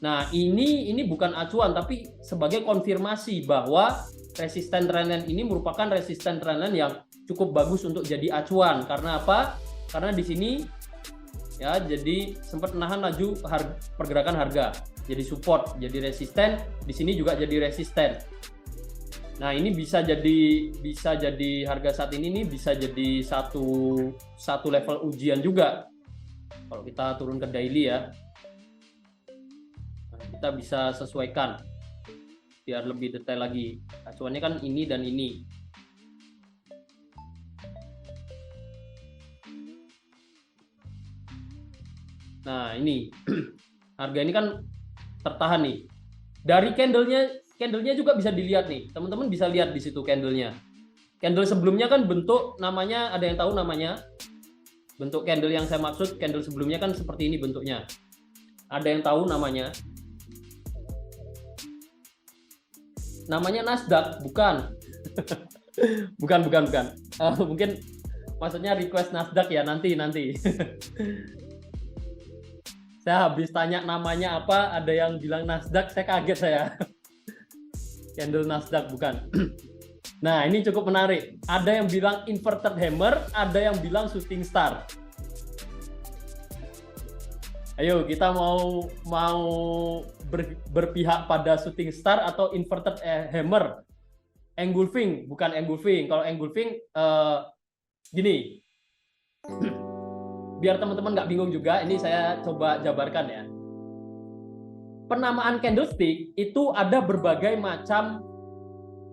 Nah, ini bukan acuan tapi sebagai konfirmasi bahwa resisten trendline ini merupakan resisten trendline yang cukup bagus untuk jadi acuan. Karena apa? Karena di sini ya jadi sempat menahan laju pergerakan harga. Jadi support, jadi resisten, di sini juga jadi resisten. Nah, ini bisa jadi harga saat ini nih bisa jadi satu level ujian juga. Kalau kita turun ke daily ya. Nah, kita bisa sesuaikan biar lebih detail lagi. Acuannya kan ini dan ini. Nah, ini harga ini kan tertahan nih. Dari candlenya juga bisa dilihat nih. Teman-teman bisa lihat di situ candlenya. Candle sebelumnya kan bentuk namanya, ada yang tahu namanya? Bentuk candle yang saya maksud, candle sebelumnya kan seperti ini bentuknya. Ada yang tahu namanya? Namanya Nasdaq, bukan? bukan. Mungkin maksudnya request Nasdaq ya, nanti. Saya habis tanya namanya apa, ada yang bilang Nasdaq, saya kaget saya. Candle Nasdaq bukan. Nah, ini cukup menarik. Ada yang bilang inverted hammer, ada yang bilang shooting star. Ayo, kita mau berpihak pada shooting star atau inverted hammer. Engulfing, bukan engulfing. Kalau engulfing gini. Biar teman-teman nggak bingung juga, ini saya coba jabarkan ya. Penamaan candlestick itu ada berbagai macam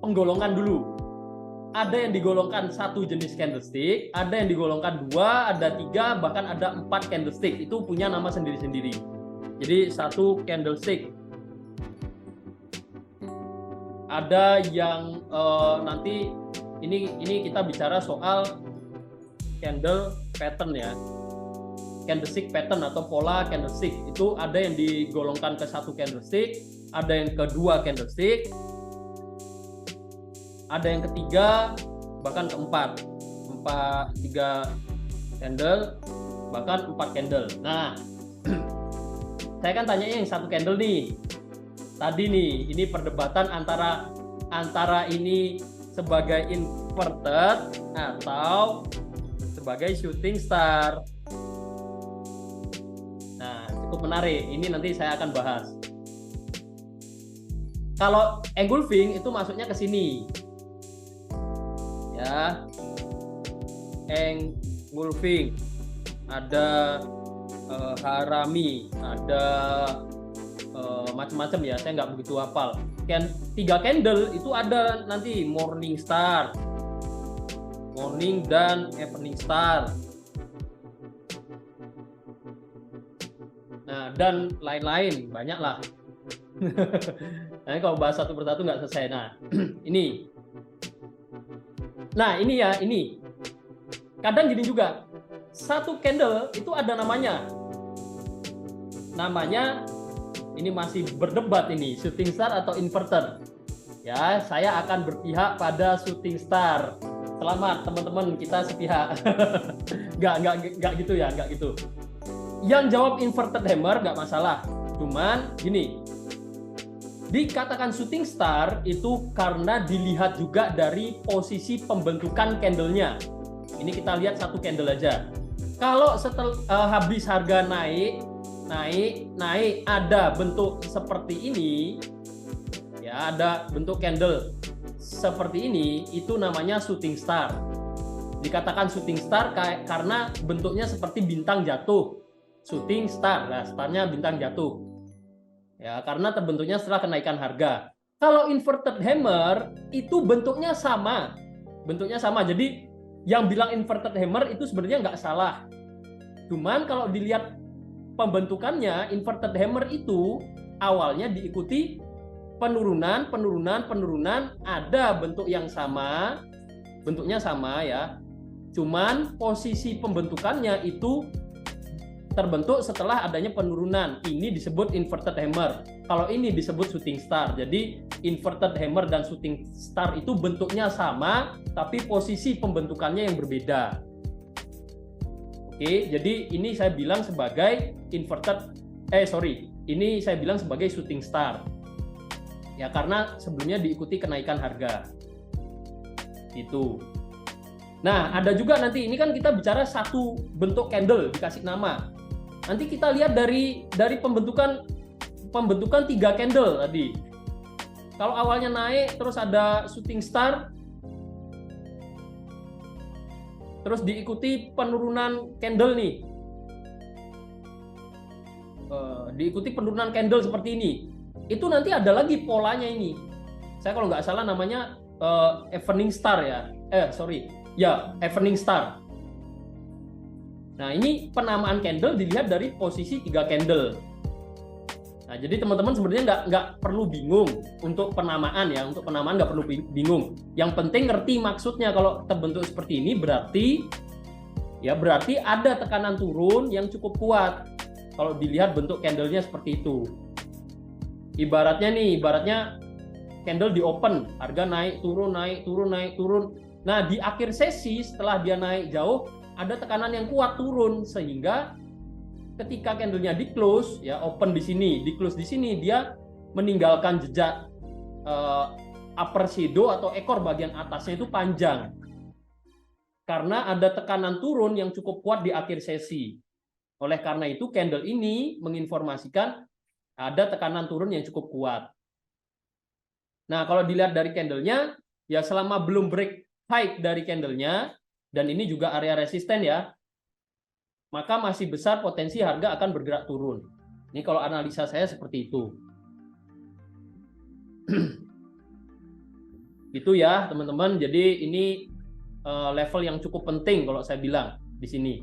penggolongan dulu. Ada yang digolongkan satu jenis candlestick, ada yang digolongkan 2, ada 3, bahkan ada 4 candlestick. Itu punya nama sendiri-sendiri. Jadi satu candlestick. Ada yang nanti ini kita bicara soal candle pattern ya. Candlestick pattern atau pola candlestick itu ada yang digolongkan ke satu candlestick, ada yang kedua candlestick, ada yang ketiga, bahkan keempat, 3 candle, bahkan 4 candle. Nah, saya kan tanya yang satu candle nih. Tadi nih, ini perdebatan antara ini sebagai inverted atau sebagai shooting star. Cukup menarik, ini nanti saya akan bahas. Kalau engulfing itu masuknya ke sini. Ya. Engulfing. Ada harami, ada macam-macam ya, saya nggak begitu hafal. 3 candle itu ada nanti morning star, morning dan evening star. Nah, dan lain-lain, banyak lah. Nah, kalau bahas satu persatu nggak selesai. Nah, ini. Nah, ini ya, ini. Kadang gini juga. Satu candle itu ada namanya. Namanya, ini masih berdebat ini, shooting star atau inverted. Ya, saya akan berpihak pada shooting star. Selamat, teman-teman, kita sepihak. Nggak gitu ya, nggak gitu. Yang jawab inverted hammer nggak masalah, cuman gini, dikatakan shooting star itu karena dilihat juga dari posisi pembentukan candlenya. Ini kita lihat satu candle aja. Kalau setelah habis harga naik, ada bentuk seperti ini, ya ada bentuk candle seperti ini, itu namanya shooting star. Dikatakan shooting star karena bentuknya seperti bintang jatuh. Shooting star, nah starnya bintang jatuh. Ya, karena terbentuknya setelah kenaikan harga. Kalau inverted hammer itu bentuknya sama. Jadi yang bilang inverted hammer itu sebenarnya nggak salah. Cuman kalau dilihat pembentukannya, inverted hammer itu awalnya diikuti penurunan, ada bentuk yang sama, bentuknya sama ya. Cuman posisi pembentukannya itu terbentuk setelah adanya penurunan. Ini disebut inverted hammer. Kalau ini disebut shooting star. Jadi inverted hammer dan shooting star itu bentuknya sama, tapi posisi pembentukannya yang berbeda. Oke, jadi ini saya bilang sebagai ini saya bilang sebagai shooting star. Ya, karena sebelumnya diikuti kenaikan harga. Itu. Nah, ada juga nanti, ini kan kita bicara satu bentuk candle dikasih nama. Nanti kita lihat dari pembentukan 3 candle tadi. Kalau awalnya naik terus ada shooting star, terus diikuti penurunan candle nih. Diikuti penurunan candle seperti ini. Itu nanti ada lagi polanya ini. Saya kalau nggak salah namanya evening star ya. Evening star. Nah, ini penamaan candle dilihat dari posisi 3 candle. Nah, jadi teman-teman sebenarnya nggak perlu bingung untuk penamaan ya. Untuk penamaan nggak perlu bingung. Yang penting ngerti maksudnya. Kalau terbentuk seperti ini berarti ada tekanan turun yang cukup kuat. Kalau dilihat bentuk candlenya seperti itu. Ibaratnya candle di open, harga naik turun. Nah, di akhir sesi setelah dia naik jauh, ada tekanan yang kuat turun, sehingga ketika candlenya di close, ya open di sini, di close di sini, dia meninggalkan jejak upper shadow atau ekor bagian atasnya itu panjang. Karena ada tekanan turun yang cukup kuat di akhir sesi. Oleh karena itu, candle ini menginformasikan ada tekanan turun yang cukup kuat. Nah, kalau dilihat dari candlenya, ya selama belum break high dari candlenya, dan ini juga area resisten ya, maka masih besar potensi harga akan bergerak turun. Ini kalau analisa saya seperti itu. Itu ya teman-teman, jadi ini level yang cukup penting kalau saya bilang di sini.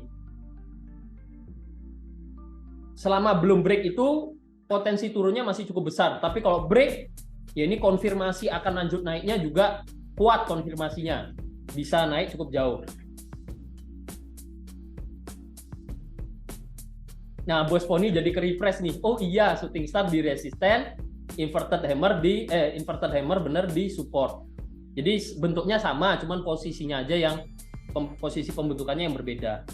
Selama belum break itu, potensi turunnya masih cukup besar. Tapi kalau break, ya ini konfirmasi akan lanjut naiknya juga kuat konfirmasinya. Bisa naik cukup jauh. Nah, Bos Poni jadi ke-refresh nih. Oh iya, shooting star di resisten, inverted hammer bener di support. Jadi bentuknya sama, cuman posisinya aja yang posisi pembentukannya yang berbeda.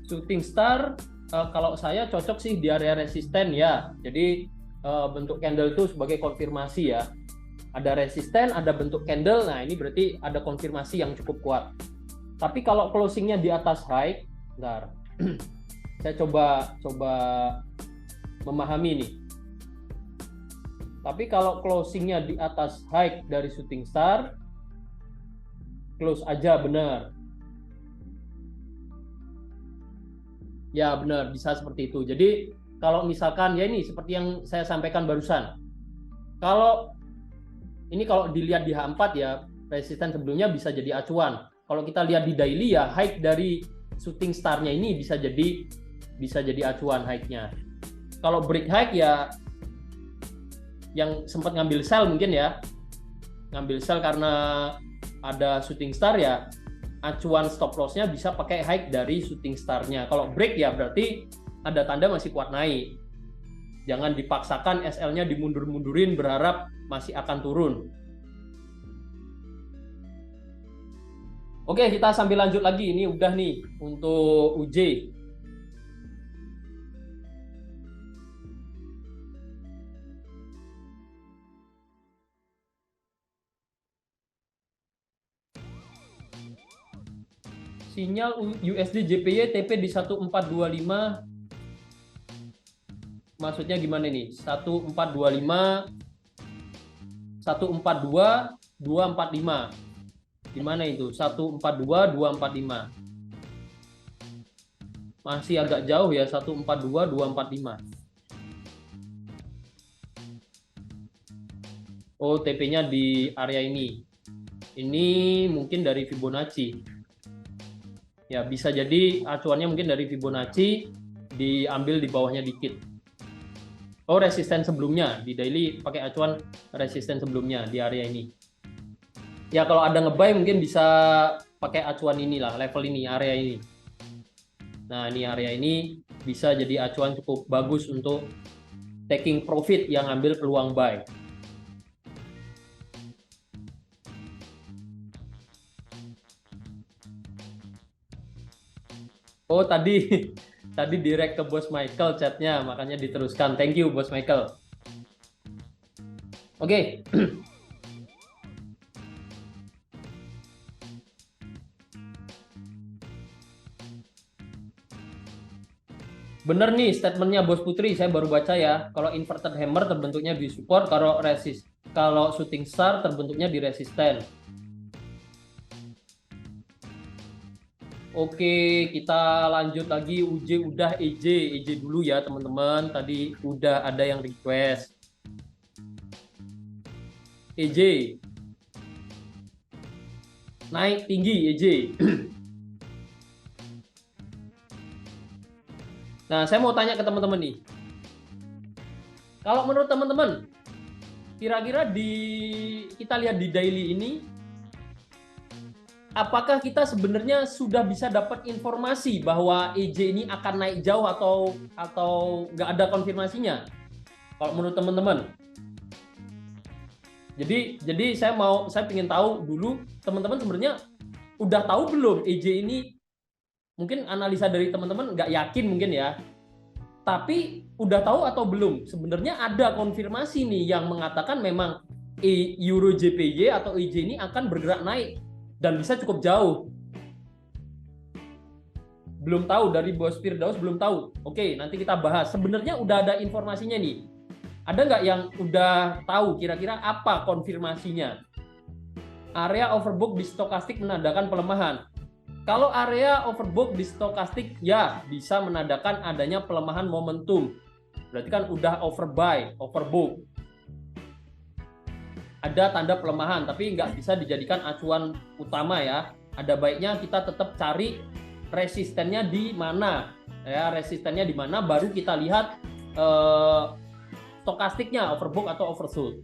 Shooting star kalau saya cocok sih di area resisten ya. Jadi bentuk candle itu sebagai konfirmasi ya. Ada resisten, ada bentuk candle. Nah, ini berarti ada konfirmasi yang cukup kuat. Tapi kalau closingnya di atas high, bentar. Saya coba memahami nih. Tapi kalau closingnya di atas high dari shooting star, close aja benar. Ya benar, bisa seperti itu. Jadi kalau misalkan ya ini seperti yang saya sampaikan barusan. Kalau dilihat di H4 ya, resisten sebelumnya bisa jadi acuan. Kalau kita lihat di daily ya, high dari shooting star-nya ini bisa jadi acuan high-nya. Kalau break high ya yang sempat ngambil sell mungkin ya. Ngambil sell karena ada shooting star ya, acuan stop loss-nya bisa pakai high dari shooting star-nya. Kalau break ya berarti ada tanda masih kuat naik. Jangan dipaksakan SL-nya dimundur-mundurin berharap masih akan turun. Oke, kita sambil lanjut lagi. Ini udah nih untuk UJ. Sinyal USD JPY TP di 1425. Maksudnya gimana nih? 1425 142 245. Gimana itu? 142 245. Masih agak jauh ya, 142 245. Oh, TP-nya di area ini. Ini mungkin dari Fibonacci. Ya, bisa jadi acuannya mungkin dari Fibonacci, diambil di bawahnya dikit. Oh, resisten sebelumnya di daily pakai acuan resisten sebelumnya di area ini. Ya kalau ada nge-buy mungkin bisa pakai acuan inilah, level ini, area ini. Nah, ini area ini bisa jadi acuan cukup bagus untuk taking profit yang ambil peluang buy. Oh, tadi tadi direct ke Bos Michael chatnya, makanya diteruskan. Thank you, Bos Michael. Oke. Bener nih statementnya Bos Putri, saya baru baca ya. Kalau inverted hammer terbentuknya di support, kalau shooting star terbentuknya di resisten. Oke, kita lanjut lagi. UJ udah, EJ dulu ya teman-teman. Tadi udah ada yang request. EJ. Naik tinggi EJ. Nah, saya mau tanya ke teman-teman nih. Kalau menurut teman-teman, kira-kira kita lihat di daily ini, apakah kita sebenarnya sudah bisa dapat informasi bahwa EJ ini akan naik jauh atau nggak ada konfirmasinya? Kalau menurut teman-teman. Jadi saya ingin tahu dulu teman-teman sebenarnya udah tahu belum EJ ini, mungkin analisa dari teman-teman nggak yakin mungkin ya. Tapi udah tahu atau belum? Sebenarnya ada konfirmasi nih yang mengatakan memang Euro JPY atau EJ ini akan bergerak naik dan bisa cukup jauh. Belum tahu, dari Bos Firdaus belum tahu. Oke, nanti kita bahas. Sebenarnya udah ada informasinya nih. Ada nggak yang udah tahu kira-kira apa konfirmasinya? Area overbook di stokastik menandakan pelemahan. Kalau area overbook di stokastik ya bisa menandakan adanya pelemahan momentum. Berarti kan udah overbuy, overbook. Ada tanda pelemahan, tapi nggak bisa dijadikan acuan utama ya. Ada baiknya kita tetap cari resistennya di mana, ya resistennya di mana, baru kita lihat stokastiknya overbook atau oversold.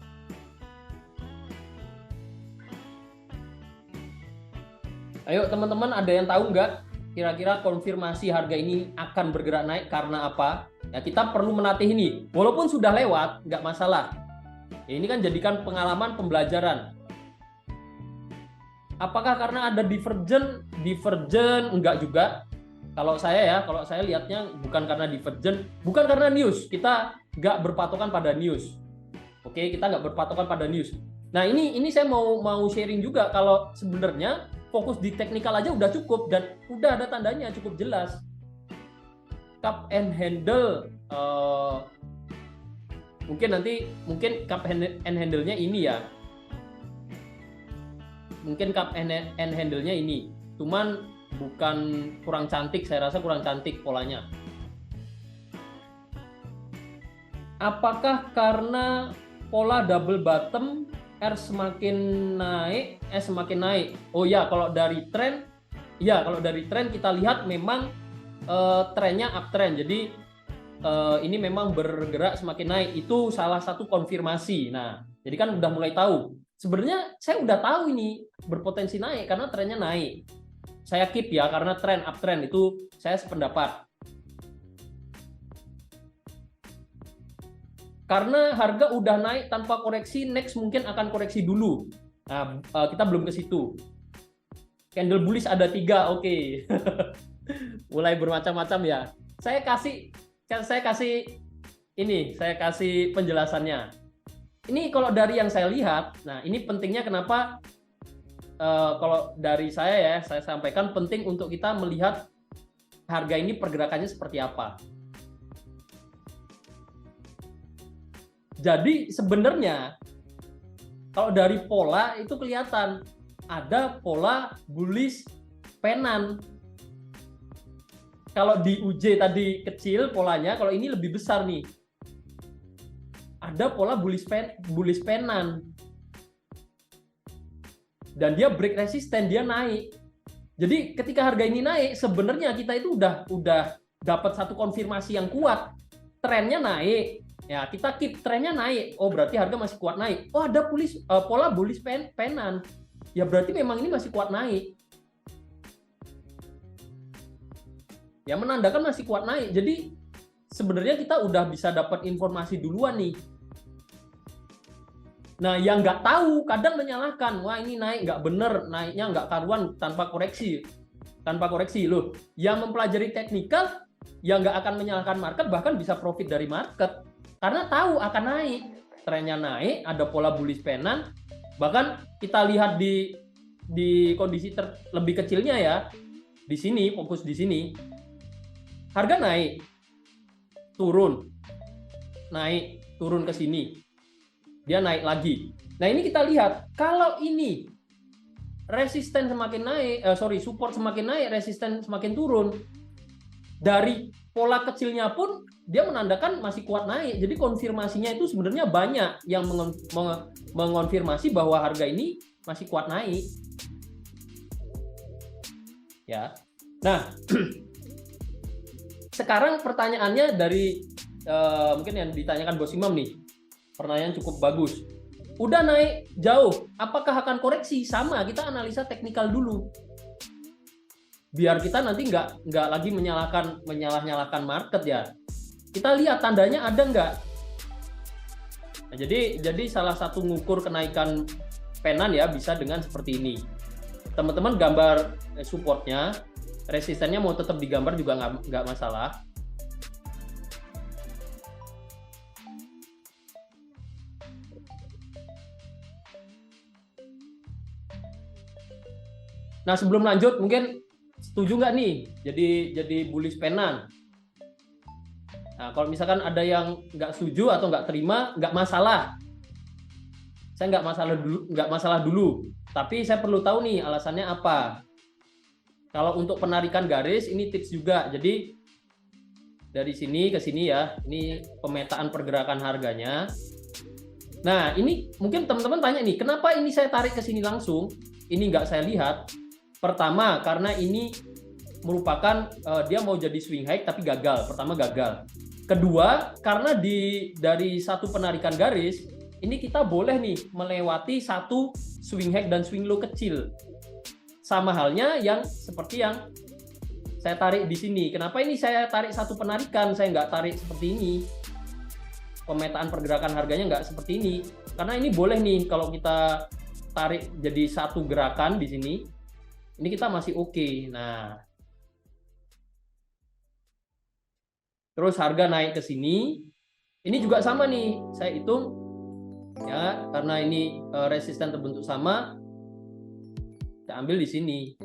Ayo teman-teman, ada yang tahu nggak kira-kira konfirmasi harga ini akan bergerak naik karena apa? Ya kita perlu menatih ini, walaupun sudah lewat nggak masalah. Ya, ini kan jadikan pengalaman pembelajaran. Apakah karena ada divergen? Divergen enggak juga. Kalau saya lihatnya bukan karena divergen, bukan karena news. Kita nggak berpatokan pada news. Oke, kita nggak berpatokan pada news. Nah ini saya mau sharing juga kalau sebenarnya fokus di teknikal aja udah cukup dan udah ada tandanya cukup jelas. Cup and handle. Mungkin cup and handle-nya ini ya. Mungkin cup and handle-nya ini. Cuman bukan kurang cantik, saya rasa kurang cantik polanya. Apakah karena pola double bottom R semakin naik, S semakin naik? Oh ya, kalau dari tren kita lihat memang trennya uptrend. Jadi ini memang bergerak semakin naik, itu salah satu konfirmasi. Nah, jadi kan udah mulai tahu. Sebenarnya saya udah tahu ini berpotensi naik karena trennya naik. Saya keep ya karena tren uptrend, itu saya sependapat. Karena harga udah naik tanpa koreksi, next mungkin akan koreksi dulu. Nah, kita belum ke situ. Candle bullish ada 3, oke. Mulai bermacam-macam ya. Saya kasih penjelasannya. Ini kalau dari yang saya lihat, nah ini pentingnya kenapa kalau dari saya sampaikan penting untuk kita melihat harga ini pergerakannya seperti apa. Jadi sebenarnya kalau dari pola itu kelihatan ada pola bullish penan. Kalau di UJ tadi kecil polanya, kalau ini lebih besar nih. Ada pola bullish penan. Dan dia break resisten, dia naik. Jadi ketika harga ini naik, sebenarnya kita itu udah dapat satu konfirmasi yang kuat. Trennya naik, Ya, kita keep trennya naik. Oh, berarti harga masih kuat naik. Oh, ada pola bullish penan. Ya, berarti memang ini masih kuat naik. Ya, menandakan masih kuat naik. Jadi, sebenarnya kita udah bisa dapat informasi duluan nih. Nah, yang nggak tahu kadang menyalahkan. Wah, ini naik nggak bener, naiknya nggak karuan tanpa koreksi. Tanpa koreksi loh. Yang mempelajari teknikal, yang nggak akan menyalahkan market, bahkan bisa profit dari market. Karena tahu akan naik, trennya naik, ada pola bullish penan, bahkan kita lihat di kondisi lebih kecilnya ya, di sini, fokus di sini, harga naik, turun ke sini, dia naik lagi. Nah ini kita lihat, kalau ini resisten semakin naik, support semakin naik, resisten semakin turun, dari pola kecilnya pun dia menandakan masih kuat naik. Jadi konfirmasinya itu sebenarnya banyak yang mengonfirmasi bahwa harga ini masih kuat naik. Ya. Nah, sekarang pertanyaannya dari mungkin yang ditanyakan Bos Imam nih. Pertanyaan cukup bagus. Udah naik jauh, apakah akan koreksi? Sama, kita analisa teknikal dulu. Biar kita nanti nggak lagi menyalah-nyalahkan market ya. Kita lihat tandanya ada nggak. Nah, jadi salah satu ngukur kenaikan penan ya bisa dengan seperti ini. Teman-teman gambar supportnya, resistennya mau tetap digambar juga nggak masalah. Nah sebelum lanjut mungkin setuju nggak nih jadi bullish penan? Nah, kalau misalkan ada yang nggak setuju atau nggak terima, nggak masalah. Saya nggak masalah dulu. Tapi saya perlu tahu nih alasannya apa. Kalau untuk penarikan garis, ini tips juga. Jadi dari sini ke sini ya, ini pemetaan pergerakan harganya. Nah, ini mungkin teman-teman tanya nih, kenapa ini saya tarik ke sini langsung? Ini nggak saya lihat. Pertama, karena ini merupakan dia mau jadi swing high tapi gagal. Pertama gagal. Kedua, karena dari satu penarikan garis, ini kita boleh nih melewati satu swing high dan swing low kecil. Sama halnya seperti yang saya tarik di sini. Kenapa ini saya tarik satu penarikan, saya nggak tarik seperti ini? Pemetaan pergerakan harganya nggak seperti ini. Karena ini boleh nih kalau kita tarik jadi satu gerakan di sini, ini kita masih oke. Nah, terus harga naik ke sini, ini juga sama nih, saya hitung ya, karena ini resisten terbentuk sama, saya ambil di sini,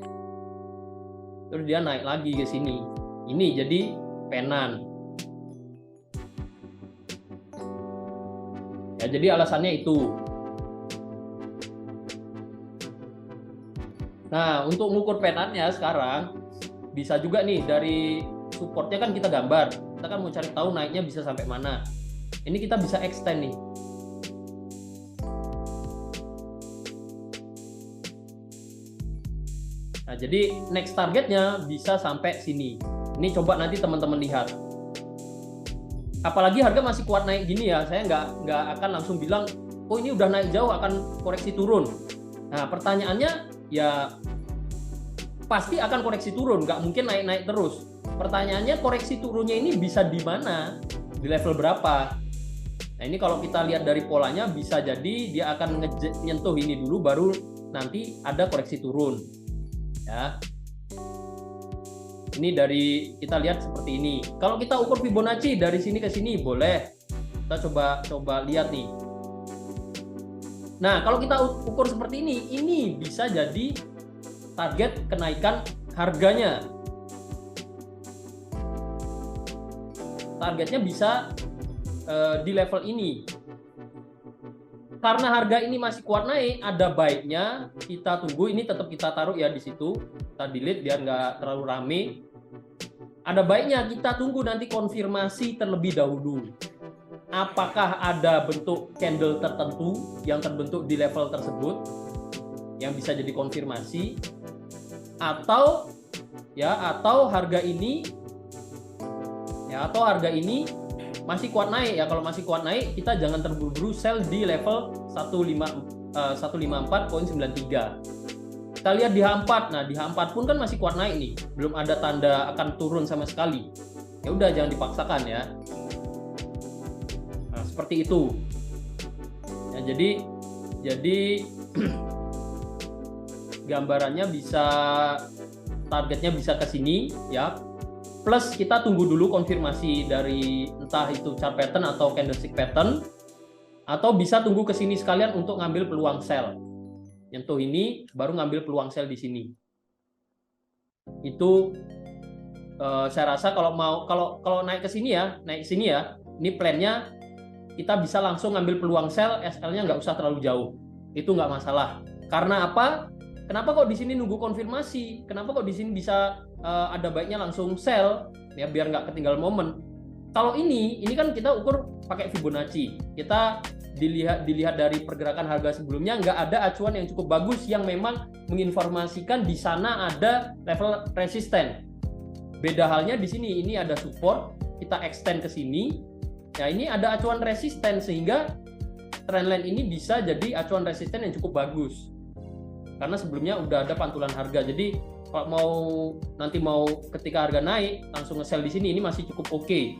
terus dia naik lagi ke sini, ini jadi penan. Ya, jadi alasannya itu. Nah, untuk mengukur penannya sekarang bisa juga nih dari supportnya kan kita gambar. Kita kan mau cari tahu naiknya bisa sampai mana. Ini kita bisa extend nih. Nah, jadi next targetnya bisa sampai sini. Ini coba nanti teman-teman lihat. Apalagi harga masih kuat naik gini ya, saya nggak akan langsung bilang, oh ini udah naik jauh akan koreksi turun. Nah, pertanyaannya ya pasti akan koreksi turun, nggak mungkin naik-naik terus. Pertanyaannya koreksi turunnya ini bisa di mana, di level berapa? Nah ini kalau kita lihat dari polanya bisa jadi dia akan nyentuh ini dulu baru nanti ada koreksi turun. Ya. Ini dari kita lihat seperti ini. Kalau kita ukur Fibonacci dari sini ke sini boleh. Kita coba lihat nih. Nah, kalau kita ukur seperti ini bisa jadi target kenaikan harganya. Targetnya bisa di level ini. Karena harga ini masih kuat naik, ada baiknya kita tunggu. Ini tetap kita taruh ya di situ. Kita delete biar nggak terlalu rame. Ada baiknya kita tunggu nanti konfirmasi terlebih dahulu. Apakah ada bentuk candle tertentu yang terbentuk di level tersebut yang bisa jadi konfirmasi, atau harga ini masih kuat naik ya. Kalau masih kuat naik, kita jangan terburu-buru sell di level 154.93. Kita lihat di H4. Nah, di H4 pun kan masih kuat naik nih. Belum ada tanda akan turun sama sekali. Ya udah, jangan dipaksakan ya. Nah, seperti itu. Ya, jadi gambarannya bisa, targetnya bisa ke sini ya. Plus kita tunggu dulu konfirmasi dari entah itu chart pattern atau candlestick pattern, atau bisa tunggu ke sini sekalian untuk ngambil peluang sell. Nyentuh ini baru ngambil peluang sell di sini. Itu saya rasa kalau naik ke sini ya, ini plannya kita bisa langsung ngambil peluang sell, SL-nya nggak usah terlalu jauh. Itu nggak masalah. Karena apa? Kenapa kok di sini nunggu konfirmasi? Kenapa kok di sini bisa ada baiknya langsung sell? Ya biar nggak ketinggal momen. Kalau ini kan kita ukur pakai Fibonacci. Kita dilihat dari pergerakan harga sebelumnya, nggak ada acuan yang cukup bagus yang memang menginformasikan di sana ada level resisten. Beda halnya di sini, ini ada support, kita extend ke sini. Ya ini ada acuan resisten, sehingga trendline ini bisa jadi acuan resisten yang cukup bagus. Karena sebelumnya udah ada pantulan harga. Jadi kalau nanti mau ketika harga naik langsung nge-sell di sini, ini masih cukup oke.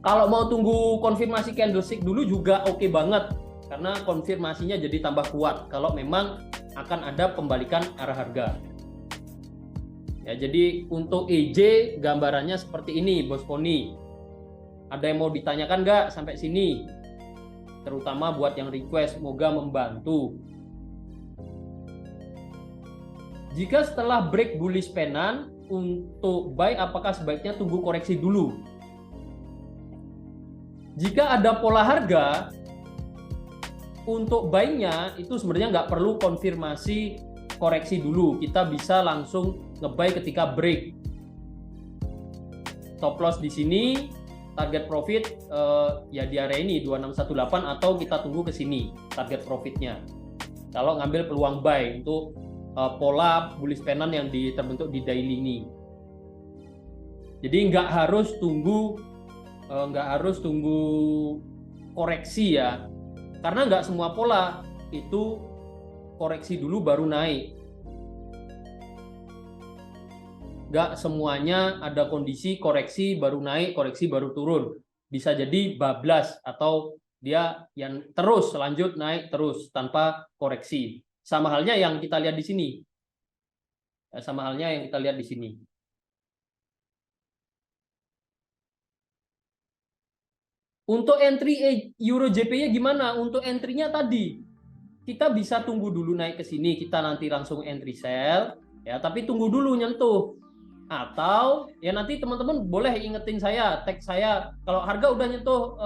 Kalau mau tunggu konfirmasi candlestick dulu juga oke banget, karena konfirmasinya jadi tambah kuat kalau memang akan ada pembalikan arah harga. Ya, jadi untuk EJ gambarannya seperti ini, Bos Poni. Ada yang mau ditanyakan nggak sampai sini? Terutama buat yang request, semoga membantu. Jika setelah break bullish penan untuk buy, apakah sebaiknya tunggu koreksi dulu? Jika ada pola harga, untuk buy-nya itu sebenarnya nggak perlu konfirmasi koreksi dulu. Kita bisa langsung nge-buy ketika break. Stop loss di sini, target profit ya di area ini 2618, atau kita tunggu ke sini target profitnya. Kalau ngambil peluang buy untuk pola bullish penan yang terbentuk di daily ini. Jadi nggak harus tunggu koreksi ya, karena nggak semua pola itu koreksi dulu baru naik. Nggak semuanya ada kondisi koreksi baru naik, koreksi baru turun. Bisa jadi bablas atau dia yang terus lanjut naik terus tanpa koreksi. Sama halnya yang kita lihat di sini. Untuk entry Euro JPY gimana? Untuk entry-nya tadi kita bisa tunggu dulu naik ke sini, kita nanti langsung entry sell ya, tapi tunggu dulu nyentuh. Atau ya nanti teman-teman boleh ingetin saya, tag saya kalau harga udah nyentuh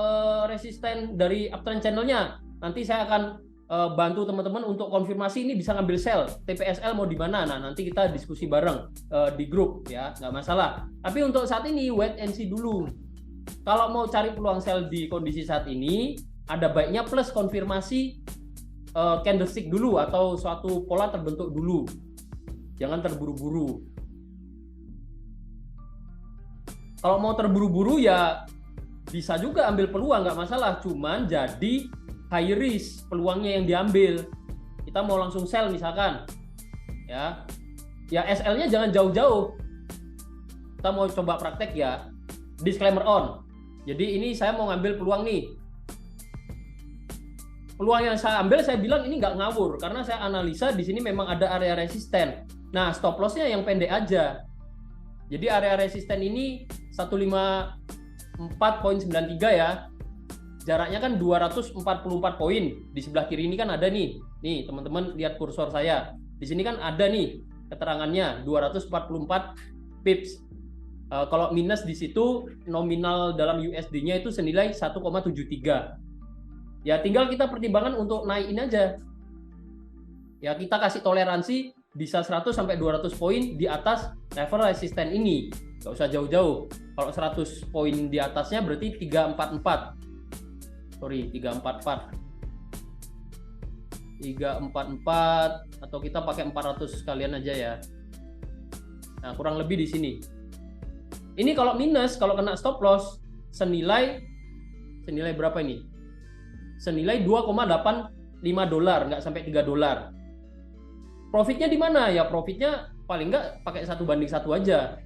resisten dari uptrend channelnya, nanti saya akan bantu teman-teman untuk konfirmasi ini bisa ngambil sell, TPSL mau di mana. Nah, nanti kita diskusi bareng di grup ya, nggak masalah. Tapi untuk saat ini wait and see dulu. Kalau mau cari peluang sell di kondisi saat ini, ada baiknya plus konfirmasi candlestick dulu atau suatu pola terbentuk dulu. Jangan terburu-buru. Kalau mau terburu-buru ya bisa juga ambil peluang, nggak masalah. Cuman jadi high risk peluangnya yang diambil. Kita mau langsung sell misalkan, ya SL-nya jangan jauh-jauh. Kita mau coba praktek ya. Disclaimer on. Jadi ini saya mau ngambil peluang nih. Peluang yang saya ambil, saya bilang ini nggak ngawur karena saya analisa di sini memang ada area resisten. Nah, stop loss-nya yang pendek aja. Jadi area resisten ini 154.93 ya. Jaraknya kan 244 poin. Di sebelah kiri ini kan ada nih. Nih, teman-teman lihat kursor saya. Di sini kan ada nih keterangannya 244 pips. Kalau minus di situ nominal dalam USD-nya itu senilai 1,73. Ya tinggal kita pertimbangkan untuk naikin aja. Ya kita kasih toleransi bisa 100 sampai 200 poin di atas level resisten ini. Nggak usah jauh-jauh. Kalau 100 poin di atasnya berarti 344. Sorry, 344. 344 atau kita pakai 400 sekalian aja ya. Nah, kurang lebih di sini. Ini kalau minus, kalau kena stop loss, senilai berapa ini? Senilai 2,85 dolar, nggak sampai 3 dolar. Profitnya di mana? Ya profitnya paling nggak pakai 1:1 aja.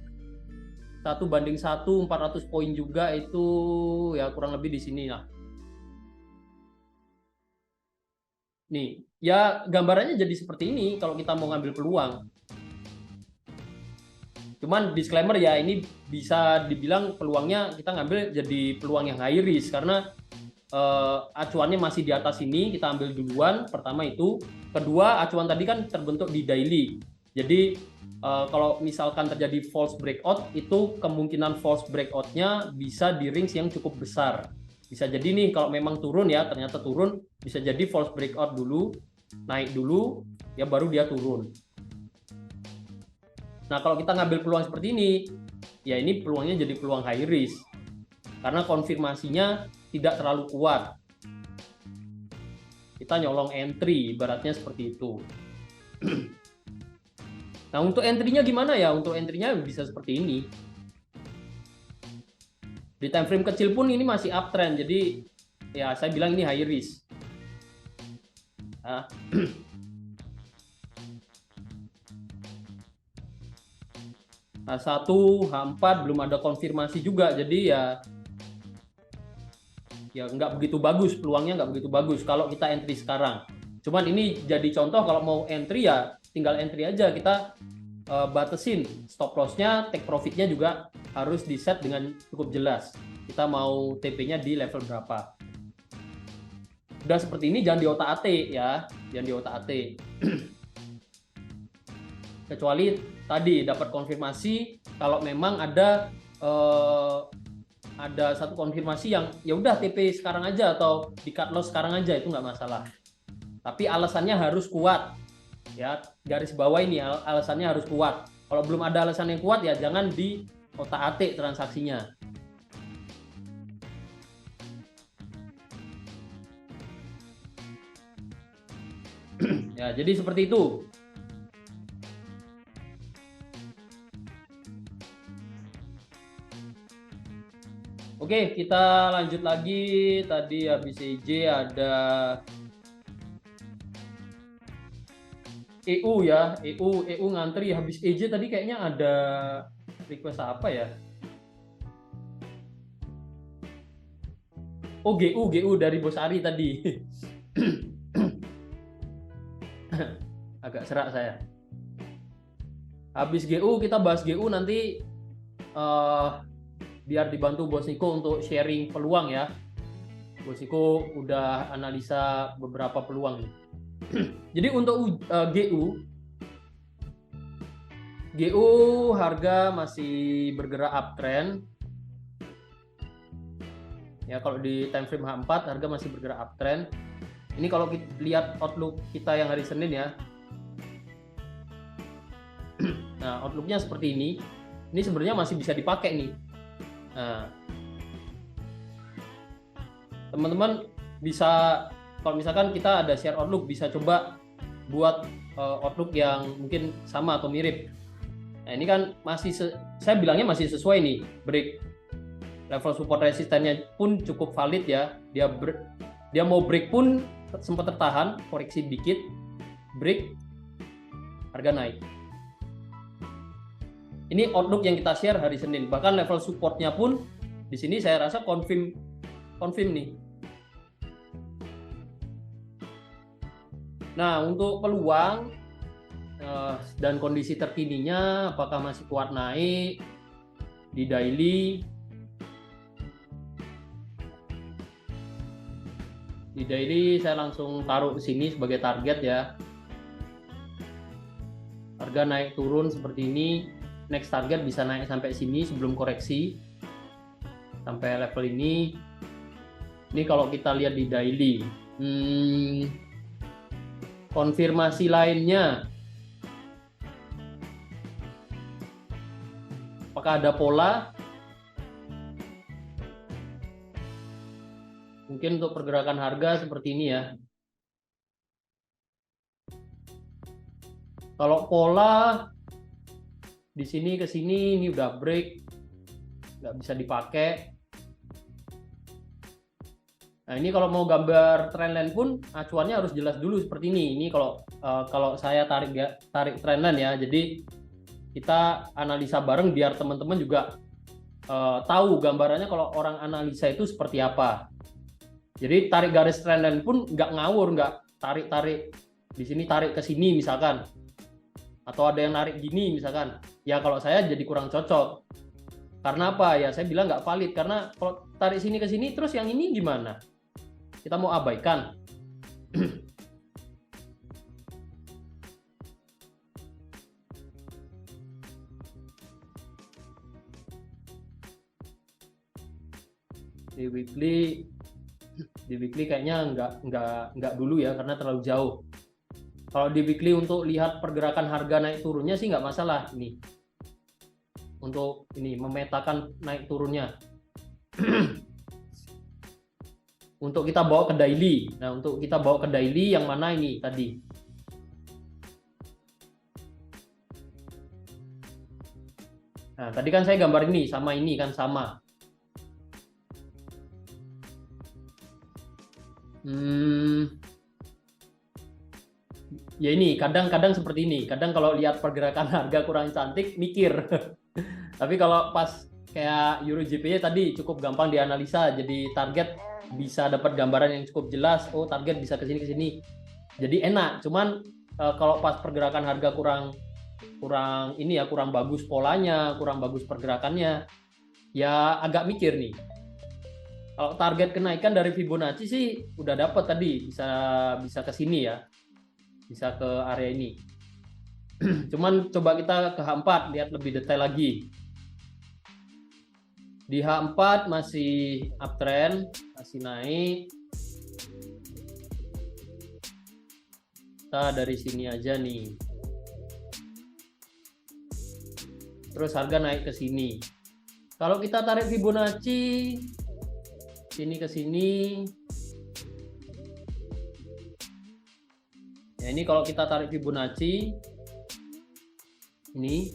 1:1, 400 poin juga itu ya kurang lebih di sini lah. Nih, ya gambarannya jadi seperti ini kalau kita mau ngambil peluang. Cuman disclaimer ya, ini bisa dibilang peluangnya kita ngambil jadi peluang yang high risk karena acuannya masih di atas ini, kita ambil duluan. Pertama itu, kedua acuan tadi kan terbentuk di daily. Jadi kalau misalkan terjadi false breakout, itu kemungkinan false breakout-nya bisa di range yang cukup besar. Bisa jadi nih kalau memang turun ya, ternyata turun, bisa jadi false breakout dulu, naik dulu, ya baru dia turun. Nah kalau kita ngambil peluang seperti ini, ya ini peluangnya jadi peluang high risk. Karena konfirmasinya tidak terlalu kuat. Kita nyolong entry, ibaratnya seperti itu. Nah untuk entry-nya gimana ya? Untuk entry-nya bisa seperti ini. Di time frame kecil pun ini masih uptrend, jadi ya saya bilang ini high risk. Nah. H1, H4 belum ada konfirmasi juga, jadi ya nggak begitu bagus, peluangnya nggak begitu bagus kalau kita entry sekarang. Cuman ini jadi contoh kalau mau entry ya tinggal entry aja, kita batasin stop loss-nya, take profit-nya juga harus di set dengan cukup jelas. Kita mau TP-nya di level berapa. Udah seperti ini jangan diotak-atik ya, jangan diotak-atik. Kecuali tadi dapat konfirmasi, kalau memang ada satu konfirmasi yang ya udah TP sekarang aja atau di cut loss sekarang aja, itu nggak masalah. Tapi alasannya harus kuat ya, garis bawah ini alasannya harus kuat. Kalau belum ada alasan yang kuat ya jangan di otak-atik transaksinya. Ya jadi seperti itu. Oke, kita lanjut lagi. Tadi habis EJ ada EU ya, EU ngantri. Habis EJ tadi kayaknya ada request apa ya? Oh, GU dari Bos Ari tadi. Agak serak saya. Habis GU kita bahas GU nanti biar dibantu Bos Niko untuk sharing peluang ya. Bos Niko udah analisa beberapa peluang nih. Jadi untuk GU harga masih bergerak uptrend. Ya kalau di time frame H4 harga masih bergerak uptrend. Ini kalau kita lihat outlook kita yang hari Senin ya. Nah, outlooknya seperti ini. Ini sebenarnya masih bisa dipakai nih. Nah, teman-teman bisa, kalau misalkan kita ada share outlook, bisa coba buat outlook yang mungkin sama atau mirip. Nah ini kan masih saya bilangnya masih sesuai nih, break level support resistennya pun cukup valid ya. Dia mau break pun sempat tertahan, koreksi dikit, break, harga naik. Ini outlook yang kita share hari Senin. Bahkan level supportnya pun di sini saya rasa confirm nih. Nah, untuk peluang dan kondisi terkininya, apakah masih kuat naik di daily? Di daily saya langsung taruh ke sini sebagai target ya. Harga naik turun seperti ini. Next target bisa naik sampai sini sebelum koreksi sampai level ini. Ini kalau kita lihat di daily. Konfirmasi lainnya, apakah ada pola? Mungkin untuk pergerakan harga seperti ini ya. Kalau pola di sini ke sini ini udah break, nggak bisa dipakai. Nah, ini kalau mau gambar trendline pun acuannya harus jelas dulu seperti ini. Ini kalau saya tarik trendline ya. Jadi kita analisa bareng biar teman-teman juga tahu gambarannya kalau orang analisa itu seperti apa. Jadi tarik garis trendline pun nggak ngawur, nggak tarik di sini tarik ke sini misalkan. Atau ada yang narik gini misalkan. Ya kalau saya jadi kurang cocok. Karena apa? Ya saya bilang nggak valid karena kalau tarik sini ke sini terus yang ini gimana? Kita mau abaikan. Di weekly kayaknya nggak dulu ya karena terlalu jauh. Kalau di weekly untuk lihat pergerakan harga naik turunnya sih nggak masalah ini. Untuk ini memetakan naik turunnya. Untuk kita bawa ke daily. Nah, untuk kita bawa ke daily yang mana ini tadi? Nah, tadi kan saya gambar ini kan sama. Ya ini kadang-kadang seperti ini. Kadang kalau lihat pergerakan harga kurang cantik mikir. Tapi kalau pas kayak Euro JPY tadi cukup gampang dianalisa. Jadi target bisa dapat gambaran yang cukup jelas. Oh, target bisa ke sini. Jadi enak. Cuman kalau pas pergerakan harga kurang bagus polanya, kurang bagus pergerakannya, ya agak mikir nih. Kalau target kenaikan dari Fibonacci sih udah dapat tadi, bisa ke sini ya. Bisa ke area ini. Cuman coba kita ke H4 lihat lebih detail lagi. Di H4 masih uptrend, masih naik. Kita dari sini aja nih. Terus harga naik ke sini. Kalau kita tarik Fibonacci sini ke sini. Ya, ini kalau kita tarik Fibonacci ini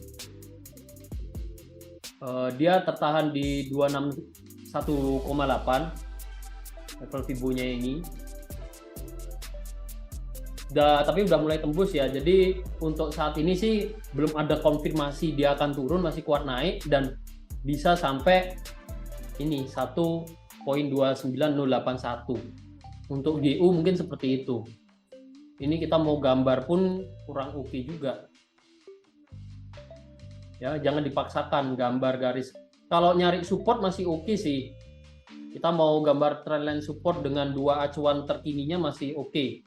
dia tertahan di 261,8 level Fibonya ini. Tapi udah mulai tembus ya. Jadi untuk saat ini sih belum ada konfirmasi dia akan turun, masih kuat naik dan bisa sampai ini 1.29081. Untuk GU mungkin seperti itu. Ini kita mau gambar pun kurang oke juga. Ya, jangan dipaksakan gambar garis. Kalau nyari support masih oke sih. Kita mau gambar trendline support dengan dua acuan terkininya masih oke.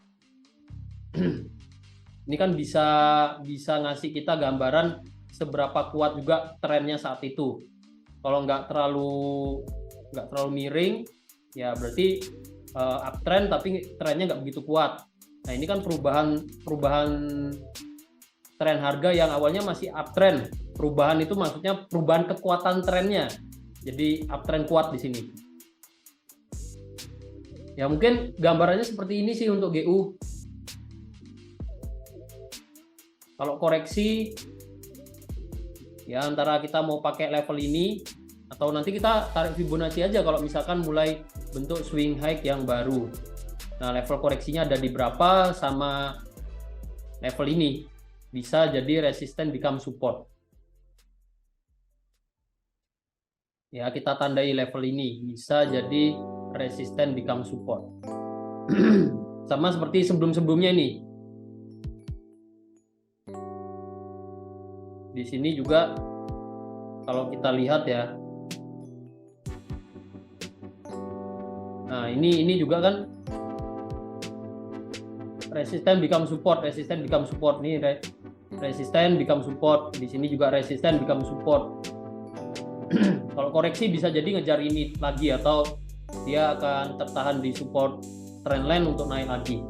Ini kan bisa ngasih kita gambaran seberapa kuat juga trennya saat itu. Kalau nggak terlalu miring, ya berarti uptrend tapi trennya nggak begitu kuat. Nah, ini kan perubahan tren harga yang awalnya masih uptrend. Perubahan itu maksudnya perubahan kekuatan trennya. Jadi uptrend kuat di sini. Ya mungkin gambarannya seperti ini sih untuk GU. Kalau koreksi ya antara kita mau pakai level ini atau nanti kita tarik Fibonacci aja kalau misalkan mulai bentuk swing high yang baru. Nah, level koreksinya ada di berapa sama level ini. Bisa jadi resisten become support. Ya, kita tandai level ini. Bisa jadi resisten become support. Sama seperti sebelum-sebelumnya nih. Di sini juga kalau kita lihat ya. Nah, ini juga kan resisten become support nih resisten become support, di sini juga resisten become support. Kalau koreksi bisa jadi ngejar ini lagi atau dia akan tertahan di support trendline untuk naik lagi.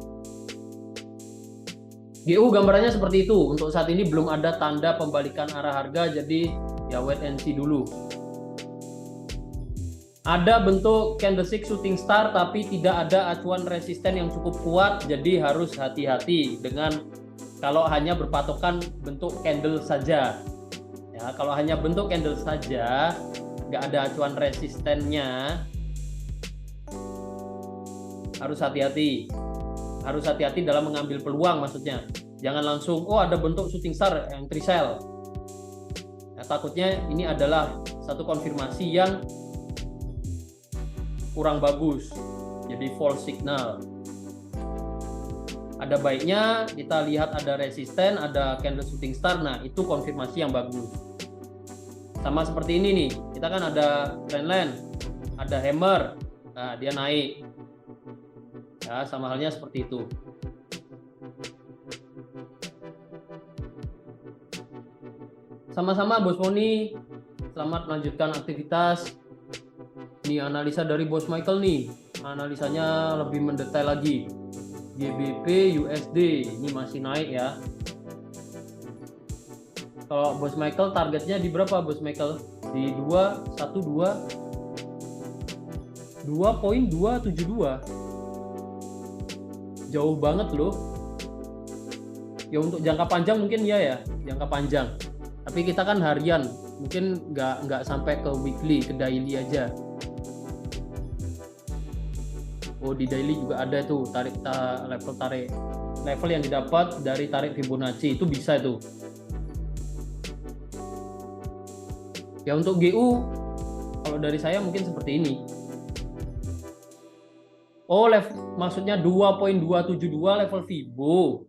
GU gambarannya seperti itu. Untuk saat ini belum ada tanda pembalikan arah harga, jadi ya wait and see dulu. Ada bentuk candlestick shooting star tapi tidak ada acuan resisten yang cukup kuat, jadi harus hati-hati dengan kalau hanya berpatokan bentuk candle saja. Ya, kalau hanya bentuk candle saja, nggak ada acuan resistennya, harus hati-hati. Harus hati-hati dalam mengambil peluang maksudnya. Jangan langsung, oh ada bentuk shooting star yang trisel. Nah, takutnya ini adalah satu konfirmasi yang kurang bagus. Jadi false signal. Ada baiknya kita lihat ada resisten, ada candle shooting star. Nah, itu konfirmasi yang bagus. Sama seperti ini nih. Kita kan ada trendline, ada hammer. Nah, dia naik. Ya, sama halnya seperti itu. Sama-sama Bos Moni. Selamat melanjutkan aktivitas. Ini analisa dari Bos Michael nih. Analisanya lebih mendetail lagi. GBP USD ini masih naik ya. Kalau Bos Michael targetnya di berapa Bos Michael? Di 2.272. Jauh banget loh. Ya untuk jangka panjang mungkin ya, jangka panjang. Tapi kita kan harian, mungkin nggak sampai ke weekly, ke daily aja. Oh, di daily juga ada tuh level yang didapat dari tarik Fibonacci, itu bisa itu. Ya untuk GU kalau dari saya mungkin seperti ini. Oh, maksudnya 2.272 level Fibo.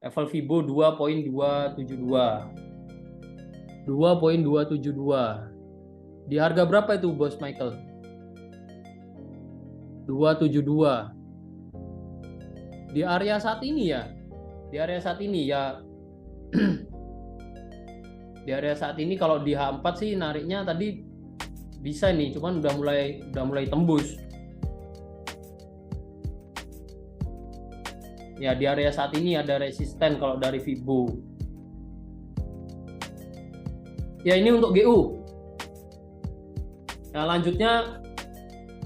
Level Fibo 2.272. 2.272. Di harga berapa itu Bos Michael? 272. Di area saat ini ya. Di area saat ini ya. Di area saat ini kalau di H4 sih nariknya tadi bisa nih, cuman udah mulai tembus. Ya, di area saat ini ada resisten kalau dari Fibo. Ya, ini untuk GU. Nah, lanjutnya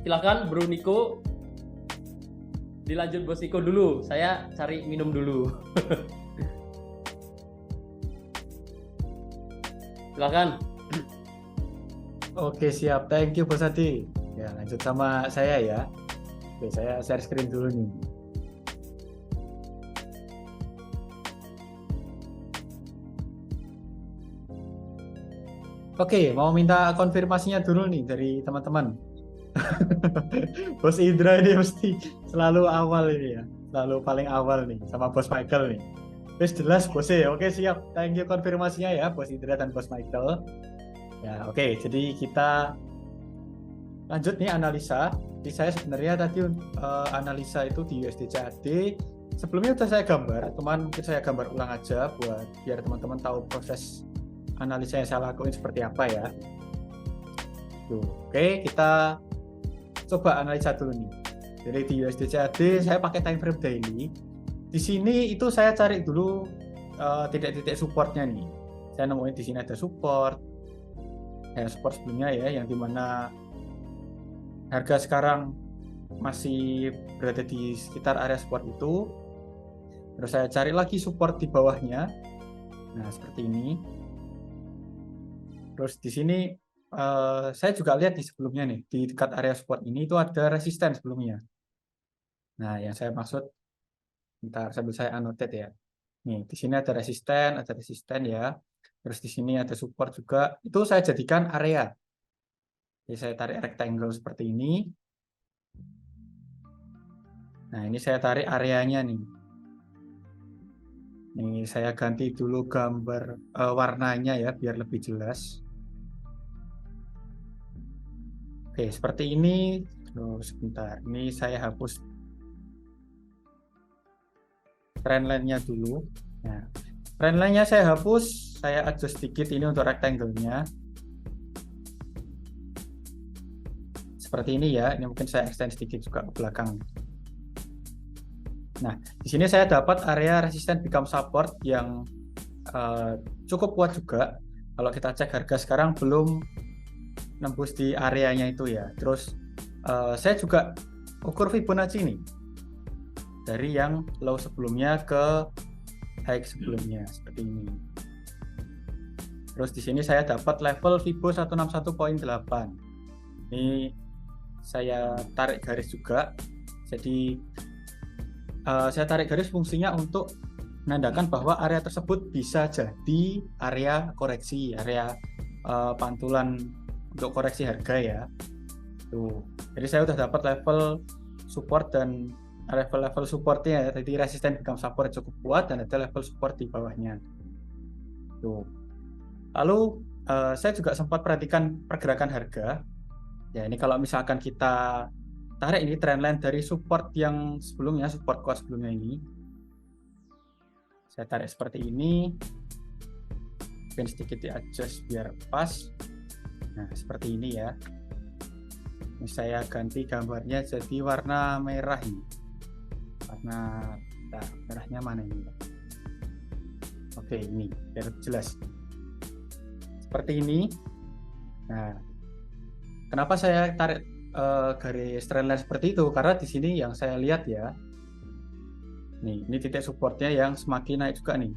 silakan Bro Niko. Dilanjut Bos Niko dulu. Saya cari minum dulu. Silakan. Oke, siap. Thank you Bos Adi. Ya, lanjut sama saya ya. Oke, saya share screen dulu nih. Oke, mau minta konfirmasinya dulu nih dari teman-teman. Bos Indra ini mesti selalu awal ini ya, selalu paling awal nih sama Bos Michael nih. Terus jelas Bos ya, oke siap. Thank you konfirmasinya ya Bos Indra dan Bos Michael. Ya oke, jadi kita lanjut nih analisa. Jadi saya sebenarnya tadi analisa itu di USD CAD. Sebelumnya sudah saya gambar, cuman mungkin saya gambar ulang aja buat biar teman-teman tahu proses analisa yang saya lakuin seperti apa ya. Tuh, oke, kita coba analisa dulu nih. Jadi di USD CAD saya pakai time frame daily. Di sini itu saya cari dulu titik-titik supportnya nih. Saya nemuin di sini ada support. Ya, support sebelumnya ya, yang dimana harga sekarang masih berada di sekitar area support itu. Terus saya cari lagi support di bawahnya. Nah, seperti ini. Terus di sini saya juga lihat di sebelumnya nih, di dekat area support ini itu ada resisten sebelumnya. Nah, yang saya maksud, bentar sambil saya annotate ya. Nih, di sini ada resisten ya. Terus di sini ada support juga. Itu saya jadikan area. Jadi saya tarik rectangle seperti ini. Nah, ini saya tarik areanya nih. Nih, saya ganti dulu gambar warnanya ya, biar lebih jelas. Oke, seperti ini. Terus sebentar, ini saya hapus trendline-nya dulu. Nah, trendline-nya saya hapus, saya adjust sedikit ini untuk rectangle-nya. Seperti ini ya, ini mungkin saya extend sedikit juga ke belakang. Nah, di sini saya dapat area resisten become support yang cukup kuat juga. Kalau kita cek harga sekarang belum nembus di areanya itu ya. Terus saya juga ukur Fibonacci nih. Dari yang low sebelumnya ke high sebelumnya seperti ini. Terus di sini saya dapat level Fibo 161.8. Ini saya tarik garis juga. Jadi saya tarik garis fungsinya untuk menandakan bahwa area tersebut bisa jadi area koreksi, area pantulan untuk koreksi harga ya. Tuh. Jadi saya udah dapat level support dan level supportnya ya. Jadi resisten become support cukup kuat dan ada level support di bawahnya. Tuh. Lalu saya juga sempat perhatikan pergerakan harga. Ya ini kalau misalkan kita tarik ini trendline dari support yang sebelumnya, support kuat sebelumnya ini. Saya tarik seperti ini. Mungkin sedikit di adjust biar pas. Nah seperti ini ya. Ini saya ganti gambarnya jadi warna merah ini. Warna merahnya mana ini? Oke ini biar jelas. Seperti ini. Nah, kenapa saya tarik garis trendline seperti itu? Karena di sini yang saya lihat ya, nih, ini titik supportnya yang semakin naik juga nih.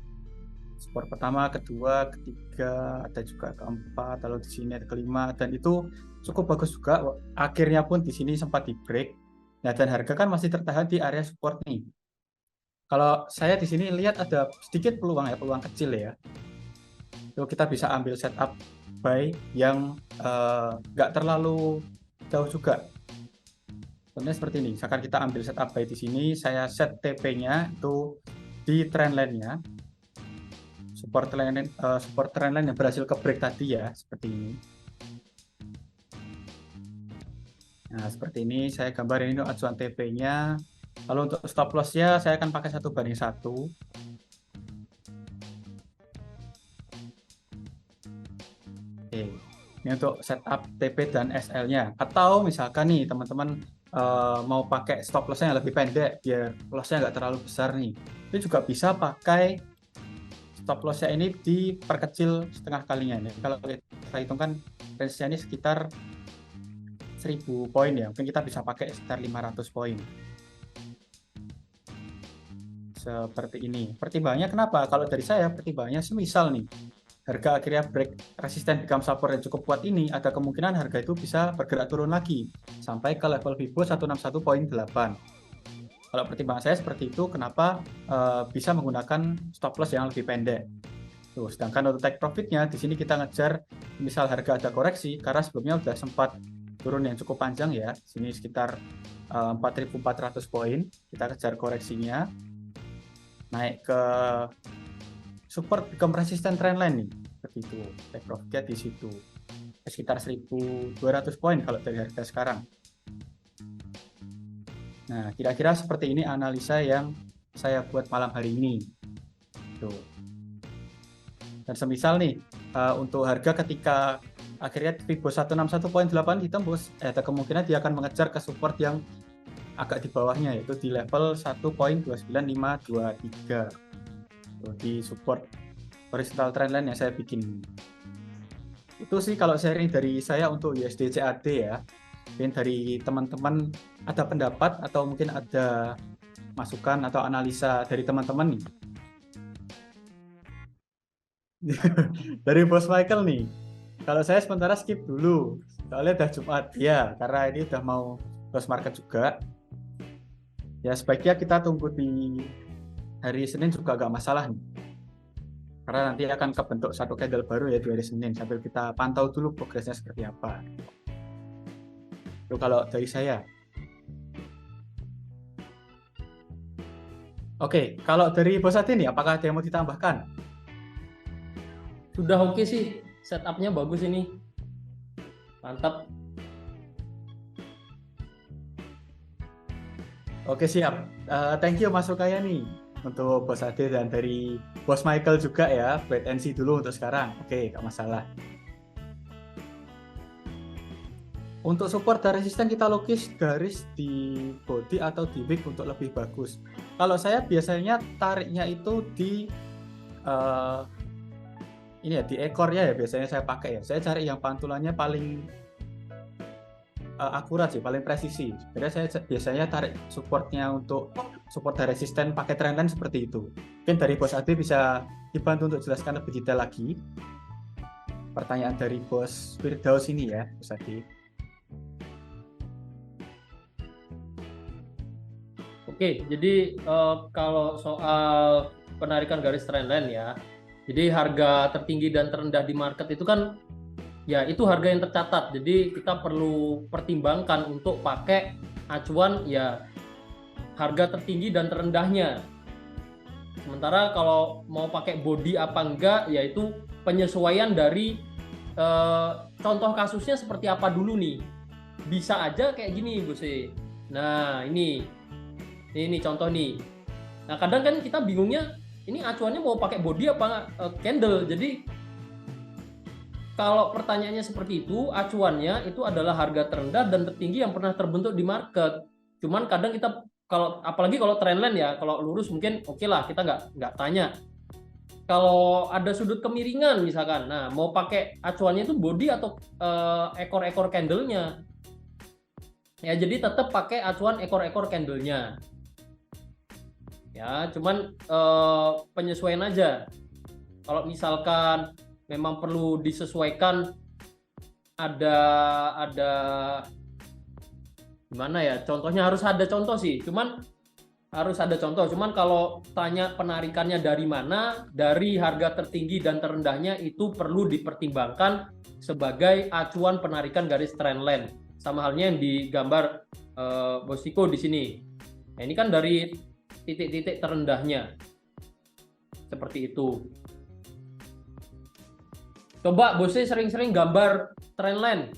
Support pertama, kedua, ketiga, ada juga keempat, lalu di sini ada kelima, dan itu cukup bagus juga. Akhirnya pun di sini sempat di break. Nah, dan harga kan masih tertahan di area support nih. Kalau saya di sini lihat ada sedikit peluang ya, peluang kecil ya. Lalu kita bisa ambil setup buy yang nggak terlalu jauh juga. Contohnya seperti ini. Misalkan kita ambil setup buy di sini, saya set TP-nya itu di trendline-nya. Support trendline yang berhasil ke break tadi ya, seperti ini. Nah, seperti ini saya gambarin ini acuan TP-nya. Lalu untuk stop loss-nya saya akan pakai 1:1. Oke, ini untuk setup TP dan SL-nya. Atau misalkan nih teman-teman mau pakai stop loss-nya yang lebih pendek biar loss-nya nggak terlalu besar nih. Itu juga bisa pakai stop loss-nya ini diperkecil setengah kalinya. Nih, kalau kita hitungkan range-nya ini sekitar 1000 poin ya. Mungkin kita bisa pakai sekitar 500 poin. Seperti ini. Pertimbangannya kenapa? Kalau dari saya pertimbangannya semisal nih harga akhirnya break resisten become support yang cukup kuat ini, ada kemungkinan harga itu bisa bergerak turun lagi sampai ke level Fibo 161.8. Kalau pertimbangan saya seperti itu, kenapa bisa menggunakan stop loss yang lebih pendek. Tuh, sedangkan untuk take profitnya di sini kita ngejar misal harga ada koreksi karena sebelumnya sudah sempat turun yang cukup panjang ya, sini sekitar 4.400 poin, kita kejar koreksinya naik ke support become resistant trendline nih, seperti itu. Take profitnya di situ sekitar 1.200 poin kalau dari harga sekarang. Nah, kira-kira seperti ini analisa yang saya buat malam hari ini. Tuh. Dan semisal nih untuk harga ketika akhirnya Fibo 161.8 ditembus, ada kemungkinan dia akan mengejar ke support yang agak di bawahnya, yaitu di level 1.29523. Di support horizontal trendline yang saya bikin. Itu sih kalau sharing dari saya untuk USD CAD ya. Mungkin dari teman-teman ada pendapat atau mungkin ada masukan atau analisa dari teman-teman nih. Dari Bos Michael nih. Kalau saya sementara skip dulu. Soalnya udah Jumat ya, karena ini udah mau close market juga. Ya sebaiknya kita tunggu di hari Senin juga agak masalah nih. Karena nanti akan kebentuk satu candle baru ya di hari Senin, sambil kita pantau dulu progresnya seperti apa. Itu kalau dari saya. Oke, kalau dari Bos Adi nih, apakah ada yang mau ditambahkan? Sudah oke sih, setupnya bagus ini. Mantap. Oke siap. Thank you Mas Rukaya nih untuk Bos Ade dan dari Bos Michael juga ya. Wait and see dulu untuk sekarang. Oke, nggak masalah. Untuk support dan resisten kita lukis garis di body atau di wick untuk lebih bagus. Kalau saya biasanya tariknya itu di ini ya, di ekornya ya biasanya saya pakai ya. Saya cari yang pantulannya paling akurat sih, paling presisi. Jadi saya biasanya tarik supportnya untuk support dan resisten pakai trendline seperti itu. Mungkin dari Bos Ade bisa dibantu untuk jelaskan lebih detail lagi. Pertanyaan dari Bos Firdaus ini ya, Bos Ade. Oke, jadi kalau soal penarikan garis trendline ya, jadi harga tertinggi dan terendah di market itu kan ya itu harga yang tercatat. Jadi kita perlu pertimbangkan untuk pakai acuan ya harga tertinggi dan terendahnya. Sementara kalau mau pakai body apa enggak, yaitu penyesuaian dari contoh kasusnya seperti apa dulu nih. Bisa aja kayak gini, Bos. Nah, ini contoh nih. Nah, kadang kan kita bingungnya, ini acuannya mau pakai body apa candle. Jadi kalau pertanyaannya seperti itu, acuannya itu adalah harga terendah dan tertinggi yang pernah terbentuk di market. Cuman kadang kita apalagi kalau trendline ya, kalau lurus mungkin oke lah, kita nggak tanya. Kalau ada sudut kemiringan misalkan, nah mau pakai acuannya itu body atau ekor-ekor candlenya. Ya, jadi tetap pakai acuan ekor-ekor candlenya. Ya, cuman penyesuaian aja. Kalau misalkan memang perlu disesuaikan, ada gimana ya? Contohnya harus ada contoh sih. Cuman harus ada contoh. Cuman kalau tanya penarikannya dari mana, dari harga tertinggi dan terendahnya itu perlu dipertimbangkan sebagai acuan penarikan garis trendline. Sama halnya yang digambar Bos Niko di sini. Nah, ini kan dari titik-titik terendahnya. Seperti itu. Coba Bos sering-sering gambar trendline.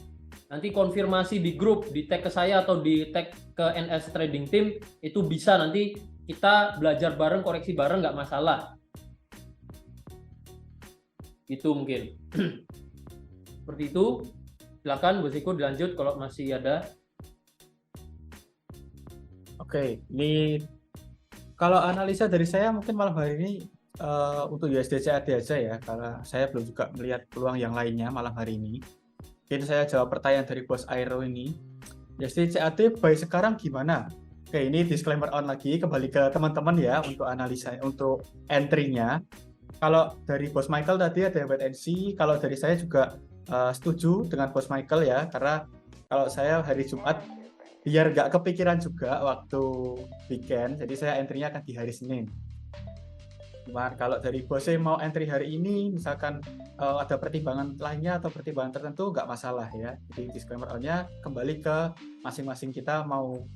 Nanti konfirmasi di grup, di tag ke saya atau di tag ke NS Trading Team, itu bisa nanti kita belajar bareng, koreksi bareng, nggak masalah. Itu mungkin. Seperti itu. Silakan Bos Niko dilanjut kalau masih ada. Oke, ini kalau analisa dari saya mungkin malam hari ini untuk USD CAD aja ya, karena saya belum juga melihat peluang yang lainnya malam hari ini. Mungkin saya jawab pertanyaan dari Bos Aero ini. USD CAD buy sekarang gimana? Oke, ini disclaimer on lagi, kembali ke teman-teman ya untuk analisa, untuk entry-nya. Kalau dari Bos Michael tadi ada wait and see, kalau dari saya juga setuju dengan Bos Michael ya, karena kalau saya hari Jumat biar nggak kepikiran juga waktu weekend, jadi saya entry-nya akan di hari Senin. Cuman kalau dari Bos mau entry hari ini, misalkan ada pertimbangan lainnya atau pertimbangan tertentu, nggak masalah ya. Jadi disclaimer on-nya kembali ke masing-masing kita mau.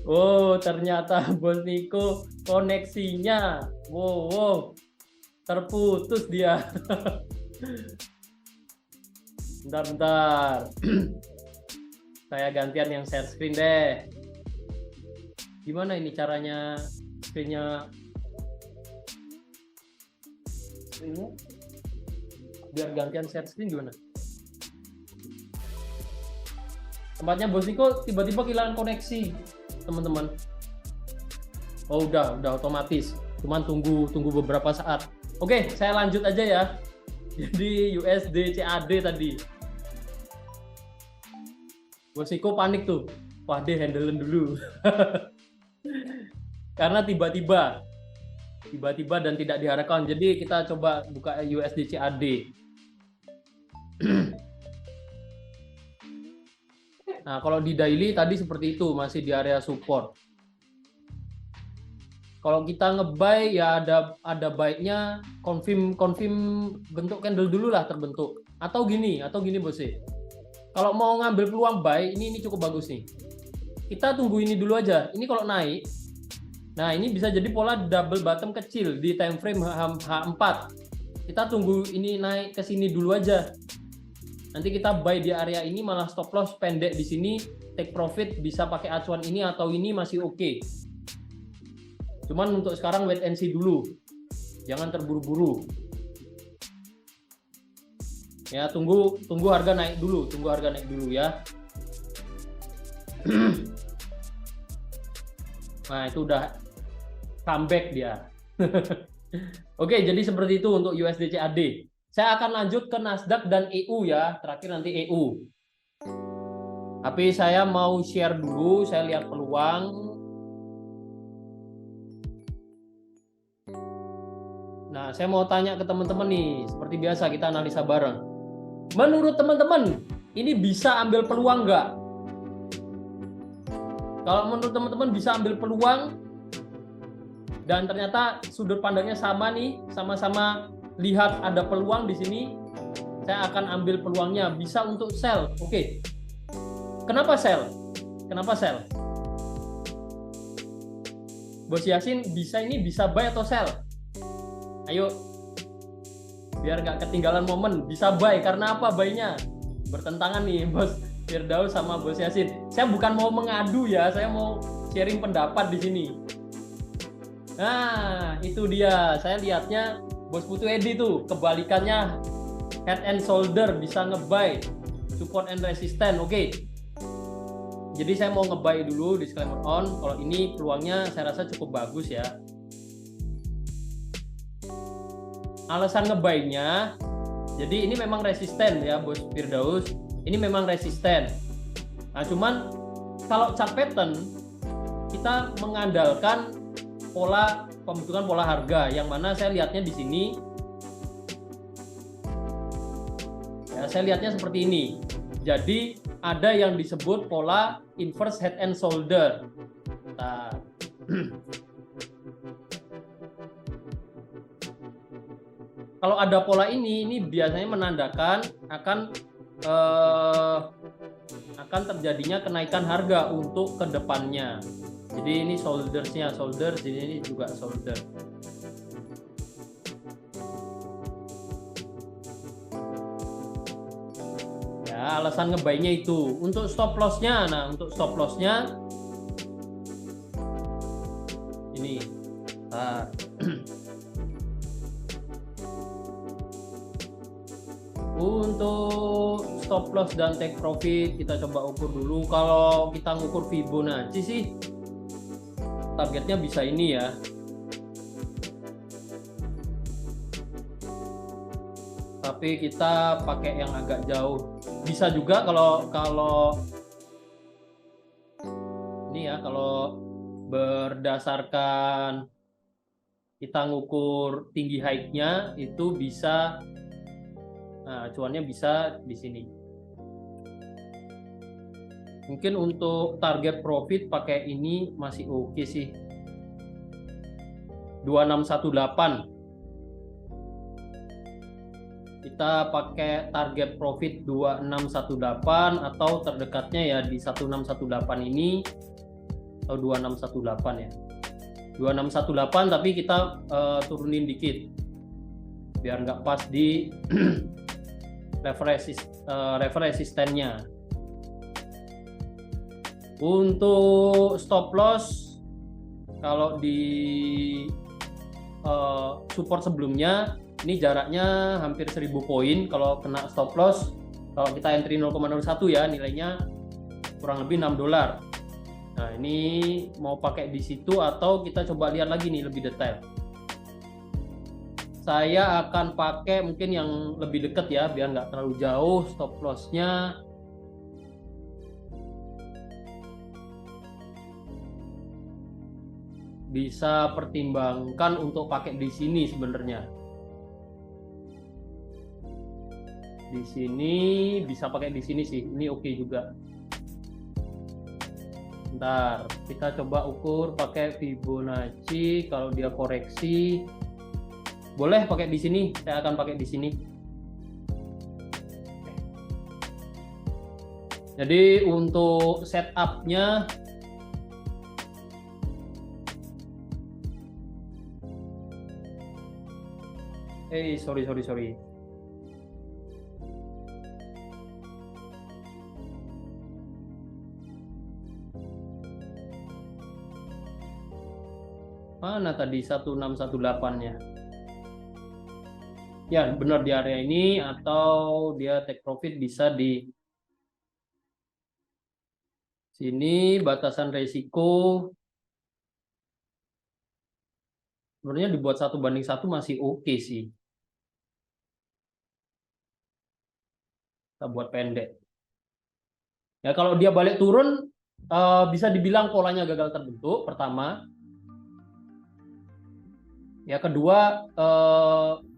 Oh, ternyata Bos Niko koneksinya. Wow, terputus dia. Bentar. Saya gantian yang share screen deh. Gimana ini caranya screen-nya? Biar gantian share screen gimana? Tempatnya Bos Niko tiba-tiba kehilangan koneksi, teman-teman. Oh, udah otomatis. Cuman tunggu beberapa saat. Oke, saya lanjut aja ya. Jadi USD CAD tadi. Bos Niko panik tuh. Wah, deh handlein dulu. Karena tiba-tiba dan tidak diharapkan. Jadi kita coba buka USD CAD. Nah, kalau di daily tadi seperti itu, masih di area support. Kalau kita nge-buy ya ada baiknya confirm bentuk candle dulu lah terbentuk. Atau gini Bos. Kalau mau ngambil peluang buy, ini cukup bagus nih. Kita tunggu ini dulu aja. Ini kalau naik, nah ini bisa jadi pola double bottom kecil di time frame H4. Kita tunggu ini naik ke sini dulu aja. Nanti kita buy di area ini, malah stop loss pendek di sini, take profit bisa pakai acuan ini atau ini masih oke. Cuman untuk sekarang wait and see dulu. Jangan terburu-buru. Ya, tunggu harga naik dulu, ya. Nah, itu udah comeback dia. Oke, jadi seperti itu untuk USD CAD. Saya akan lanjut ke Nasdaq dan EU ya, terakhir nanti EU. Tapi saya mau share dulu, saya lihat peluang. Nah, saya mau tanya ke teman-teman nih, seperti biasa kita analisa bareng. Menurut teman-teman, ini bisa ambil peluang nggak? Kalau menurut teman-teman bisa ambil peluang, dan ternyata sudut pandangnya sama nih, sama-sama lihat ada peluang di sini, saya akan ambil peluangnya, bisa untuk sell. Oke. Kenapa sell? Kenapa sell? Bos Yasin, bisa buy atau sell? Ayo, biar nggak ketinggalan momen. Bisa buy, karena apa buy-nya? Bertentangan nih Bos Firdaus sama Bos Yasin. Saya bukan mau mengadu ya, saya mau sharing pendapat di sini. Nah, itu dia. Saya lihatnya Bos Putu Edi tuh, kebalikannya head and shoulder, bisa nge-buy, support and resistance. Oke. Jadi saya mau nge-buy dulu, disclaimer on. Kalau ini peluangnya saya rasa cukup bagus ya. Alasan nge-buy-nya, jadi ini memang resisten ya Bos Firdaus. Ini memang resisten. Nah, cuman kalau chart pattern kita mengandalkan pola pembentukan pola harga, yang mana saya lihatnya di sini. Ya, saya lihatnya seperti ini. Jadi ada yang disebut pola inverse head and shoulder. Nah, kalau ada pola ini biasanya menandakan akan terjadinya kenaikan harga untuk kedepannya. Jadi ini shouldersnya, ini juga shoulder. Ya, alasan ngebuy-nya itu. Untuk stop loss-nya, nah untuk stop loss-nya ini. Nah. Untuk stop loss dan take profit kita coba ukur dulu. Kalau kita ngukur Fibonacci sih targetnya bisa ini ya. Tapi kita pakai yang agak jauh. Bisa juga kalau ini ya, kalau berdasarkan kita ngukur tinggi high-nya itu bisa. Nah, acuannya bisa di sini. Mungkin untuk target profit pakai ini masih oke sih. 2618. Kita pakai target profit 2618 atau terdekatnya ya di 1618 ini, atau 2618 ya. 2618 tapi kita turunin dikit biar nggak pas di level resistennya. Untuk stop loss, kalau di support sebelumnya ini jaraknya hampir 1000 poin. Kalau kena stop loss, kalau kita entry 0,01 ya, nilainya kurang lebih $6. Nah, ini mau pakai di situ atau kita coba lihat lagi nih lebih detail. Saya akan pakai mungkin yang lebih dekat ya, biar nggak terlalu jauh stop loss-nya. Bisa pertimbangkan untuk pakai di sini sebenarnya. Di sini bisa pakai di sini sih, ini oke juga. Bentar, kita coba ukur pakai Fibonacci. Kalau dia koreksi, boleh pakai di sini, saya akan pakai di sini. Jadi untuk setup-nya sorry. Mana tadi 1618-nya? Ya, benar di area ini, atau dia take profit bisa di sini. Batasan resiko sebenarnya dibuat 1:1 masih oke sih. Kita buat pendek. Ya, kalau dia balik turun bisa dibilang polanya gagal terbentuk pertama. Ya kedua,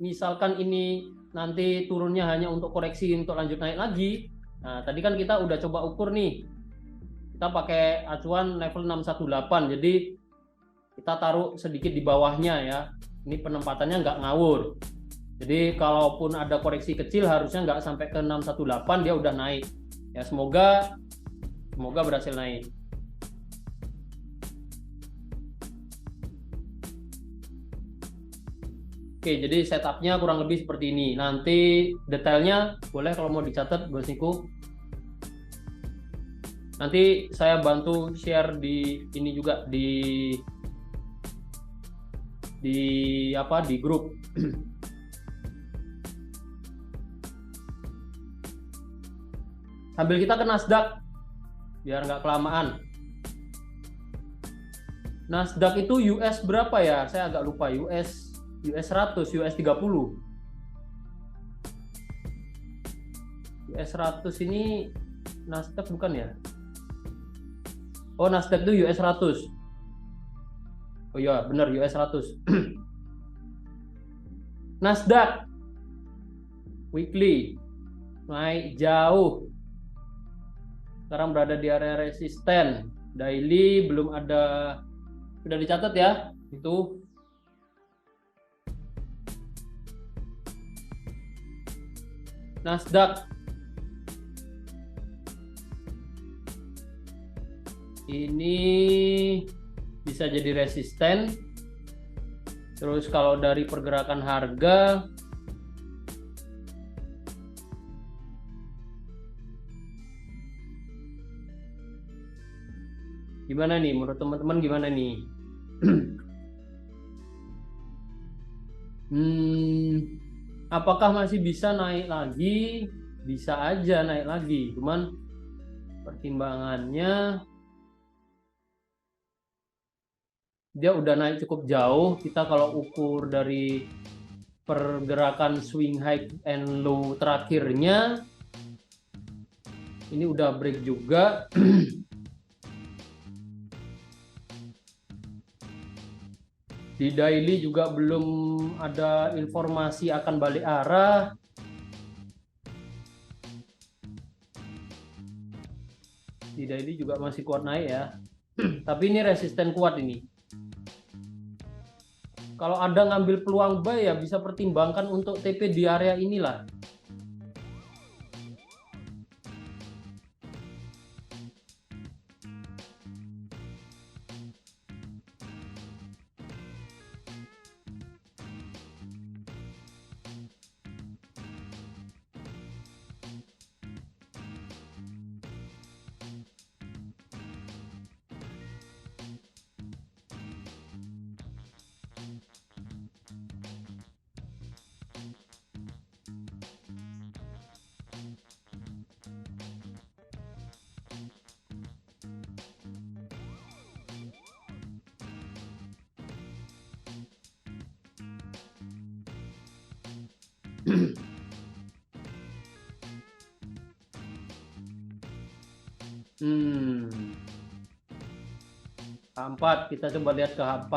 misalkan ini nanti turunnya hanya untuk koreksi untuk lanjut naik lagi. Nah, tadi kan kita udah coba ukur nih. Kita pakai acuan level 618. Jadi kita taruh sedikit di bawahnya ya. Ini penempatannya nggak ngawur. Jadi kalaupun ada koreksi kecil harusnya nggak sampai ke 618, dia udah naik. Ya semoga berhasil naik. Oke, jadi setupnya kurang lebih seperti ini. Nanti detailnya boleh kalau mau dicatat, Bos Niko. Nanti saya bantu share di ini juga di grup. Sambil kita ke Nasdaq, biar nggak kelamaan. Nasdaq itu US berapa ya? Saya agak lupa. US 100, US 30. US 100 ini Nasdaq bukan ya? Oh, Nasdaq itu US 100. Oh iya, benar US 100. Nasdaq weekly naik jauh. Sekarang berada di area resisten. Daily belum ada, sudah dicatat ya? Itu Nasdaq ini bisa jadi resisten. Terus kalau dari pergerakan harga, gimana nih menurut teman-teman, gimana nih? Apakah masih bisa naik lagi? Bisa aja naik lagi, cuman pertimbangannya dia udah naik cukup jauh. Kita kalau ukur dari pergerakan swing high and low terakhirnya, ini udah break juga. Di daily juga belum ada informasi akan balik arah. Di daily juga masih kuat naik ya. Tapi ini resisten kuat ini. Kalau ada ngambil peluang buy ya bisa pertimbangkan untuk TP di area inilah. H4, kita coba lihat ke H4.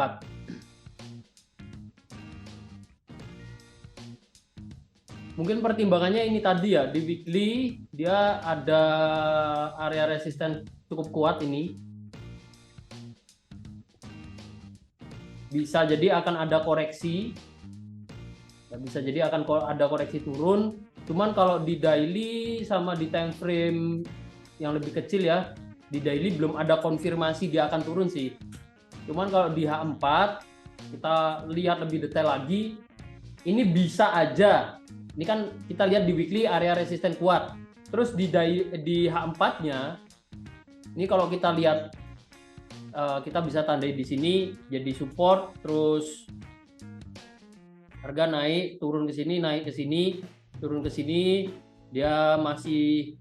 Mungkin pertimbangannya ini tadi ya, di weekly dia ada area resisten cukup kuat ini. Bisa jadi akan ada koreksi. Bisa jadi akan ada koreksi turun. Cuman kalau di daily sama di time frame yang lebih kecil ya, di daily belum ada konfirmasi dia akan turun sih. Cuman kalau di H4 kita lihat lebih detail lagi, ini bisa aja. Ini kan kita lihat di weekly area resisten kuat. Terus di H4-nya, ini kalau kita lihat, kita bisa tandai di sini jadi support, terus harga naik, turun ke sini, naik ke sini, turun ke sini, dia masih,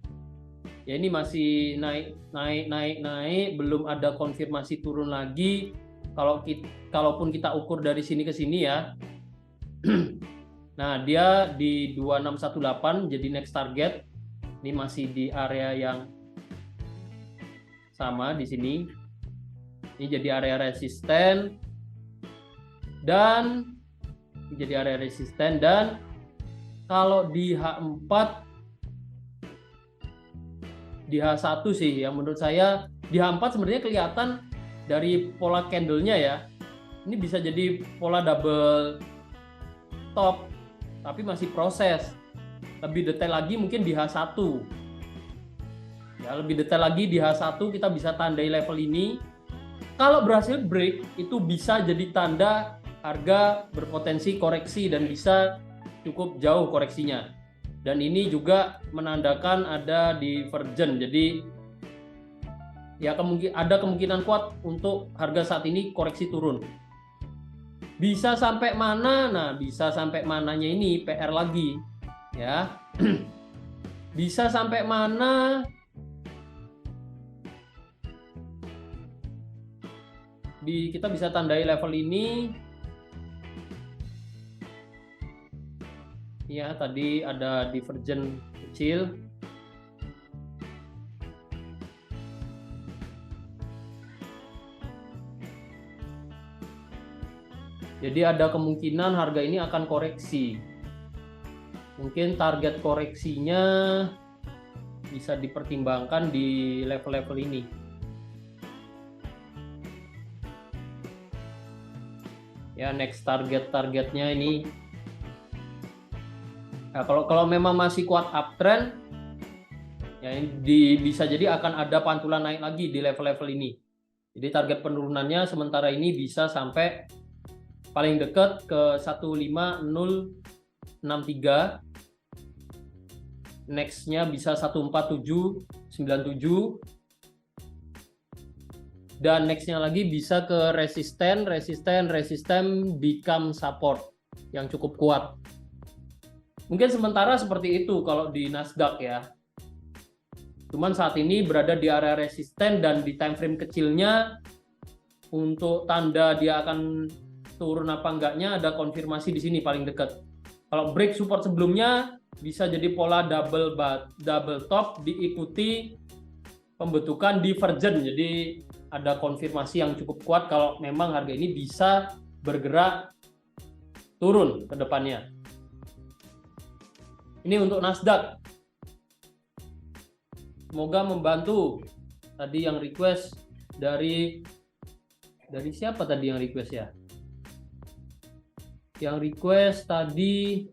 ya ini masih naik, belum ada konfirmasi turun lagi. Kalaupun kita ukur dari sini ke sini ya. Nah, dia di 2618 jadi next target. Ini masih di area yang sama di sini. Ini jadi area resisten. Dan jadi area resisten. Dan kalau di H4, di H1 sih yang menurut saya di H4 sebenarnya kelihatan dari pola candlenya ya, ini bisa jadi pola double top tapi masih proses. Lebih detail lagi mungkin di H1 ya, lebih detail lagi di H1 kita bisa tandai level ini. Kalau berhasil break itu bisa jadi tanda harga berpotensi koreksi dan bisa cukup jauh koreksinya. Dan ini juga menandakan ada divergen. Jadi ya ada kemungkinan kuat untuk harga saat ini koreksi turun. Bisa sampai mana? Nah, bisa sampai mananya ini PR lagi ya. Bisa sampai mana? Kita bisa tandai level ini. Ya, tadi ada divergen kecil. Jadi ada kemungkinan harga ini akan koreksi. Mungkin target koreksinya bisa dipertimbangkan di level-level ini. Ya, next targetnya ini. Nah, kalau memang masih kuat uptrend, ya bisa jadi akan ada pantulan naik lagi di level-level ini. Jadi target penurunannya sementara ini bisa sampai paling dekat ke 15063. Next-nya bisa 14797. Dan next-nya lagi bisa ke resisten become support yang cukup kuat. Mungkin sementara seperti itu kalau di Nasdaq ya. Cuman saat ini berada di area resisten dan di time frame kecilnya untuk tanda dia akan turun apa enggaknya ada konfirmasi di sini paling dekat. Kalau break support sebelumnya bisa jadi pola double top diikuti pembentukan divergen. Jadi ada konfirmasi yang cukup kuat kalau memang harga ini bisa bergerak turun ke depannya. Ini untuk Nasdaq. Semoga membantu. Tadi yang request dari siapa tadi yang request ya? Yang request tadi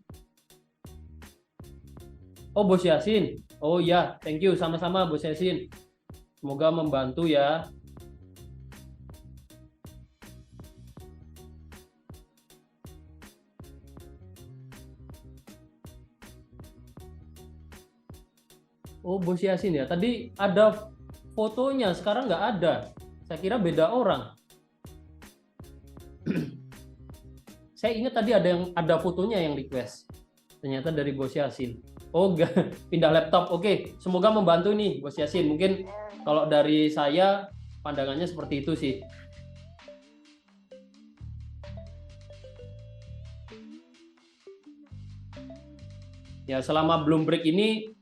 Bos Yasin. Oh ya, thank you sama-sama Bos Yasin. Semoga membantu ya. Oh, Bos Yasin ya. Tadi ada fotonya, sekarang nggak ada. Saya kira beda orang. Saya ingat tadi ada fotonya yang request. Ternyata dari Bos Yasin. Oh, pindah laptop. Oke, semoga membantu nih Bos Yasin. Mungkin kalau dari saya pandangannya seperti itu sih. Ya, selama belum break ini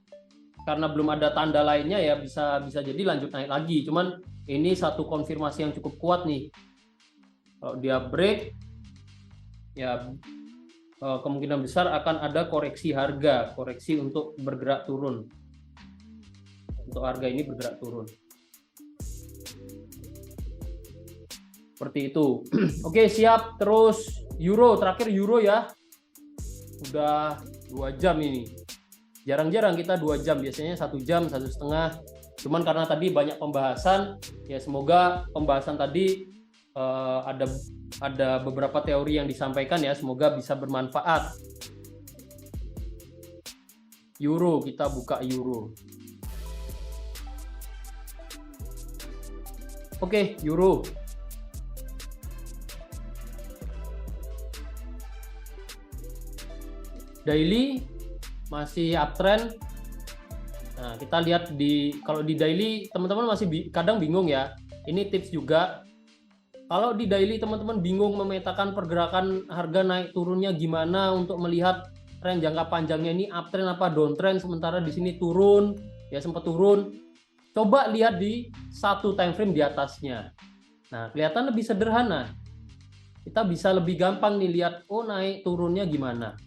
karena belum ada tanda lainnya ya bisa jadi lanjut naik lagi. Cuman ini satu konfirmasi yang cukup kuat nih. Kalau dia break ya kemungkinan besar akan ada koreksi harga, koreksi untuk bergerak turun. Untuk harga ini bergerak turun. Seperti itu. Oke, siap. Terus euro, terakhir euro ya. Udah 2 jam ini. Jarang-jarang kita 2 jam, biasanya 1 jam, 1,5. Cuman karena tadi banyak pembahasan, ya semoga pembahasan tadi ada beberapa teori yang disampaikan ya, semoga bisa bermanfaat. Euro, kita buka euro. Oke, euro. Daily masih uptrend. Nah, kita lihat kalau di daily teman-teman masih kadang bingung ya. Ini tips juga. Kalau di daily teman-teman bingung memetakan pergerakan harga naik turunnya gimana untuk melihat tren jangka panjangnya ini uptrend apa downtrend, sementara di sini turun, ya sempat turun. Coba lihat di satu time frame di atasnya. Nah, kelihatan lebih sederhana. kita bisa lebih gampang nih lihat, oh naik turunnya gimana.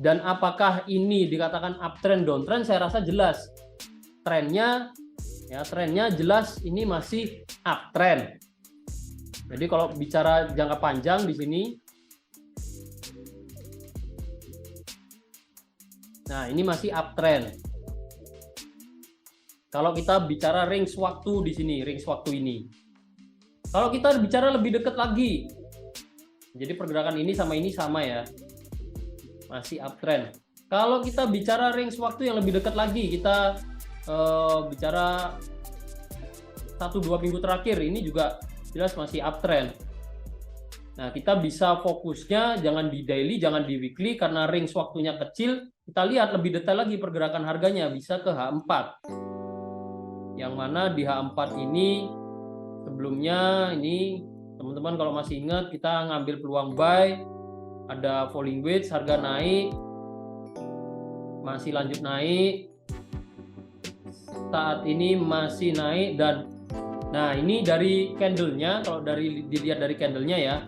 Dan apakah ini dikatakan uptrend, downtrend? Saya rasa jelas. Trennya jelas ini masih uptrend. Jadi kalau bicara jangka panjang di sini, nah ini masih uptrend. Kalau kita bicara range waktu di sini, range waktu ini. Kalau kita bicara lebih dekat lagi, jadi pergerakan ini sama ya, masih uptrend. Kalau kita bicara range waktu yang lebih dekat lagi, kita bicara 1-2 minggu terakhir, ini juga jelas masih uptrend. Nah, kita bisa fokusnya jangan di daily, jangan di weekly, karena range waktunya kecil. Kita lihat lebih detail lagi pergerakan harganya, bisa ke H4. Yang mana di H4 ini sebelumnya ini teman-teman kalau masih ingat kita ngambil peluang buy, ada falling wedge, harga naik, masih lanjut naik, saat ini masih naik. Dan nah ini dari candlenya, kalau dilihat dari candlenya ya,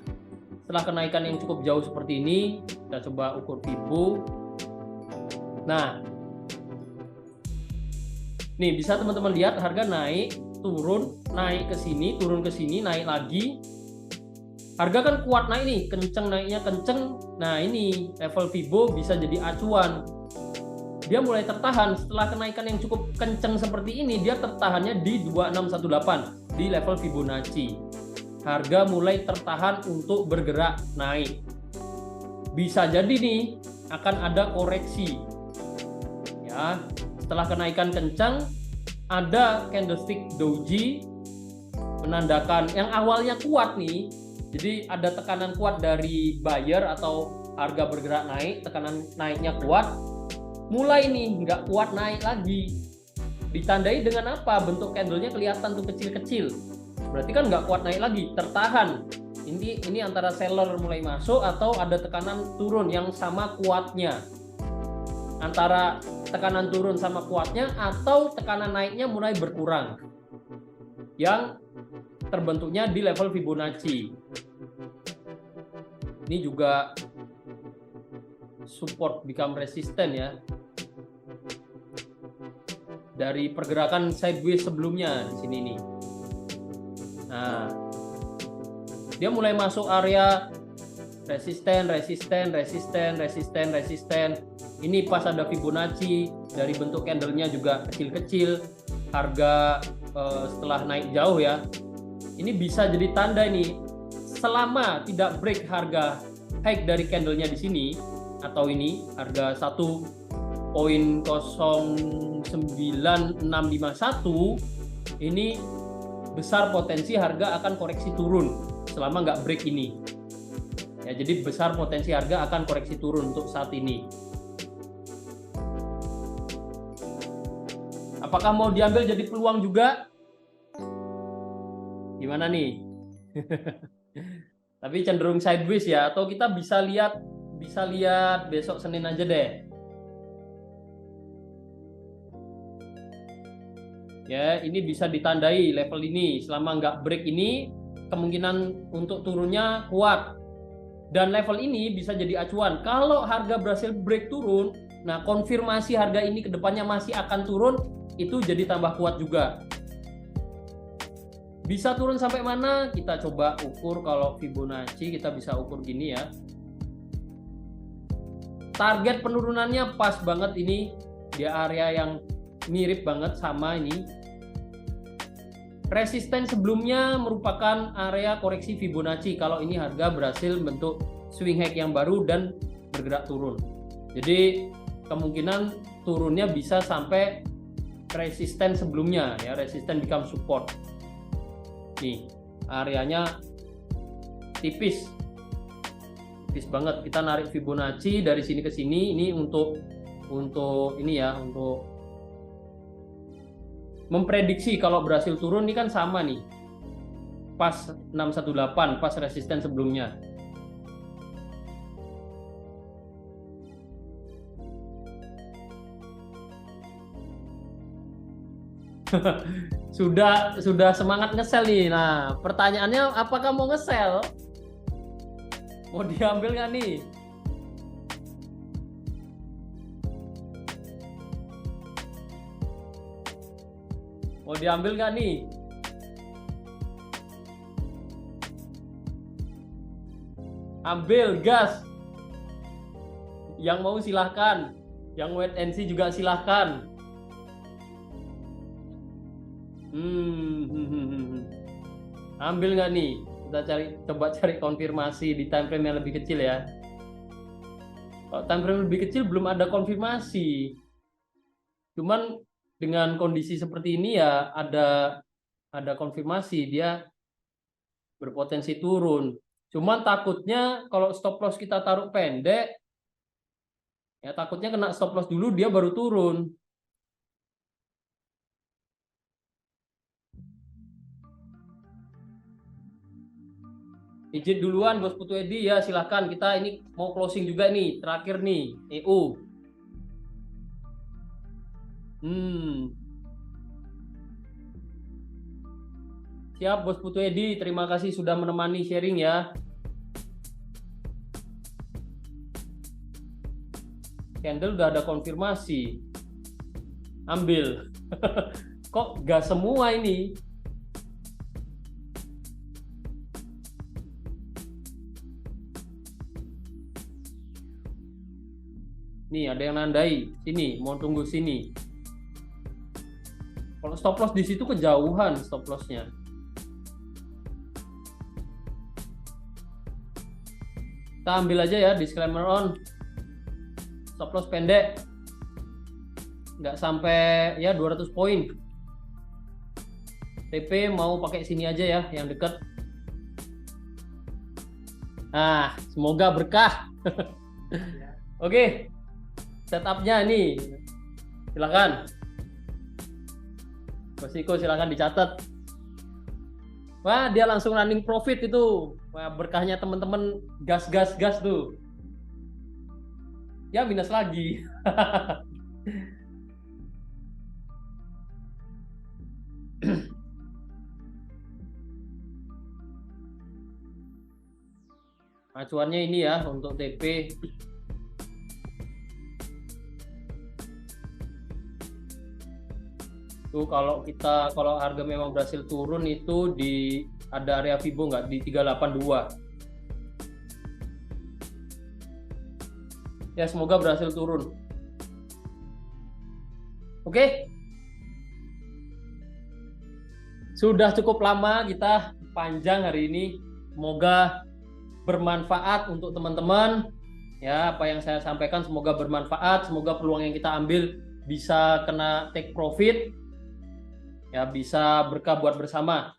setelah kenaikan yang cukup jauh seperti ini, kita coba ukur Fibo. Nah nih bisa teman-teman lihat harga naik, turun, naik ke sini, turun ke sini, naik lagi. Harga kan kuat naik nih, kenceng naiknya kenceng. Nah ini level Fibo bisa jadi acuan. Dia mulai tertahan setelah kenaikan yang cukup kenceng seperti ini, dia tertahannya di 2618 di level Fibonacci. Harga mulai tertahan untuk bergerak naik. Bisa jadi nih akan ada koreksi. Ya, setelah kenaikan kencang ada candlestick doji menandakan yang awalnya kuat nih. Jadi ada tekanan kuat dari buyer atau harga bergerak naik, tekanan naiknya kuat. Mulai nih nggak kuat naik lagi. Ditandai dengan apa? Bentuk candlenya kelihatan tuh kecil-kecil. Berarti kan nggak kuat naik lagi, tertahan. Ini antara seller mulai masuk atau ada tekanan turun yang sama kuatnya. Antara tekanan turun sama kuatnya atau tekanan naiknya mulai berkurang. Yang terbentuknya di level Fibonacci. Ini juga support become resistant ya. Dari pergerakan sideways sebelumnya di sini nih. Nah, dia mulai masuk area resisten. Ini pas ada Fibonacci, dari bentuk candlenya juga kecil-kecil, harga setelah naik jauh ya. Ini bisa jadi tanda ini selama tidak break harga high dari candlenya di sini atau ini harga 1.09651 ini besar potensi harga akan koreksi turun selama nggak break ini. Ya, jadi besar potensi harga akan koreksi turun untuk saat ini. Apakah mau diambil jadi peluang juga? Gimana nih? Tapi cenderung sideways ya, atau kita bisa lihat besok Senin aja deh. Ya, ini bisa ditandai level ini. Selama nggak break ini, kemungkinan untuk turunnya kuat. Dan level ini bisa jadi acuan. Kalau harga berhasil break turun, nah konfirmasi harga ini ke depannya masih akan turun, itu jadi tambah kuat juga. Bisa turun sampai mana? Kita coba ukur. Kalau Fibonacci kita bisa ukur gini ya. Target penurunannya pas banget ini. Dia area yang mirip banget sama ini. Resisten sebelumnya merupakan area koreksi Fibonacci kalau ini harga berhasil bentuk swing high yang baru dan bergerak turun. Jadi kemungkinan turunnya bisa sampai resisten sebelumnya ya, resisten become support. Nih, areanya tipis banget. Kita narik Fibonacci dari sini ke sini. Ini untuk ini ya, untuk memprediksi kalau berhasil turun. Ini kan sama nih, pas 618, pas resisten sebelumnya. sudah semangat nge-sell nih. Nah, pertanyaannya apakah mau nge-sell? Mau diambil nggak nih? Mau diambil nggak nih? Ambil gas. Yang mau silahkan. Yang wait and see juga silahkan. Ambil nggak nih? Kita coba cari konfirmasi di time frame yang lebih kecil ya. Kalau time frame lebih kecil belum ada konfirmasi. Cuman dengan kondisi seperti ini ya ada konfirmasi dia berpotensi turun. Cuman takutnya kalau stop loss kita taruh pendek, ya takutnya kena stop loss dulu dia baru turun. Izin duluan Bos Putu Edi ya, silahkan. Kita ini mau closing juga nih, terakhir nih, EU. Siap Bos Putu Edi, terima kasih sudah menemani sharing ya. Candle udah ada konfirmasi. Ambil. Kok gas semua ini? Nih ada yang nandai sini, mau tunggu sini. Kalau stop loss di situ kejauhan stop lossnya. Kita ambil aja ya, disclaimer on. Stop loss pendek. Nggak sampai ya 200 poin. TP mau pakai sini aja ya, yang dekat. Nah, semoga berkah. Oke. Setupnya nih, silakan. Bos Iko silakan dicatat. Wah, dia langsung running profit itu. Wah, berkahnya teman-teman gas tuh. Ya minus lagi. Acuannya ini ya untuk TP. Tuh kalau harga memang berhasil turun itu di ada area Fibo nggak di 382. Ya semoga berhasil turun. Oke. Sudah cukup lama kita panjang hari ini. Semoga bermanfaat untuk teman-teman. Ya, apa yang saya sampaikan semoga bermanfaat, semoga peluang yang kita ambil bisa kena take profit. Ya, bisa berkah buat bersama.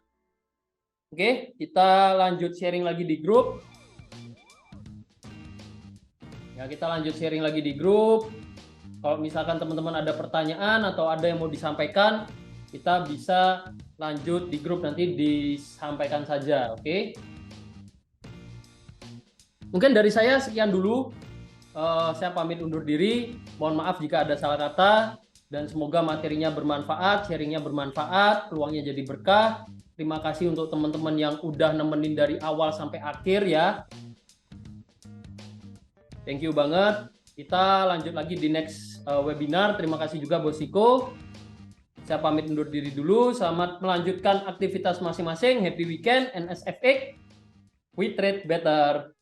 Oke, kita lanjut sharing lagi di grup. Ya, kita lanjut sharing lagi di grup. Kalau misalkan teman-teman ada pertanyaan atau ada yang mau disampaikan, kita bisa lanjut di grup, nanti disampaikan saja, oke? Mungkin dari saya sekian dulu. Saya pamit undur diri. Mohon maaf jika ada salah kata. Dan semoga materinya bermanfaat, sharingnya bermanfaat, peluangnya jadi berkah. Terima kasih untuk teman-teman yang udah nemenin dari awal sampai akhir ya. Thank you banget. Kita lanjut lagi di next webinar. Terima kasih juga Bos Iko. Saya pamit undur diri dulu. Selamat melanjutkan aktivitas masing-masing. Happy weekend, NSFX. We trade better.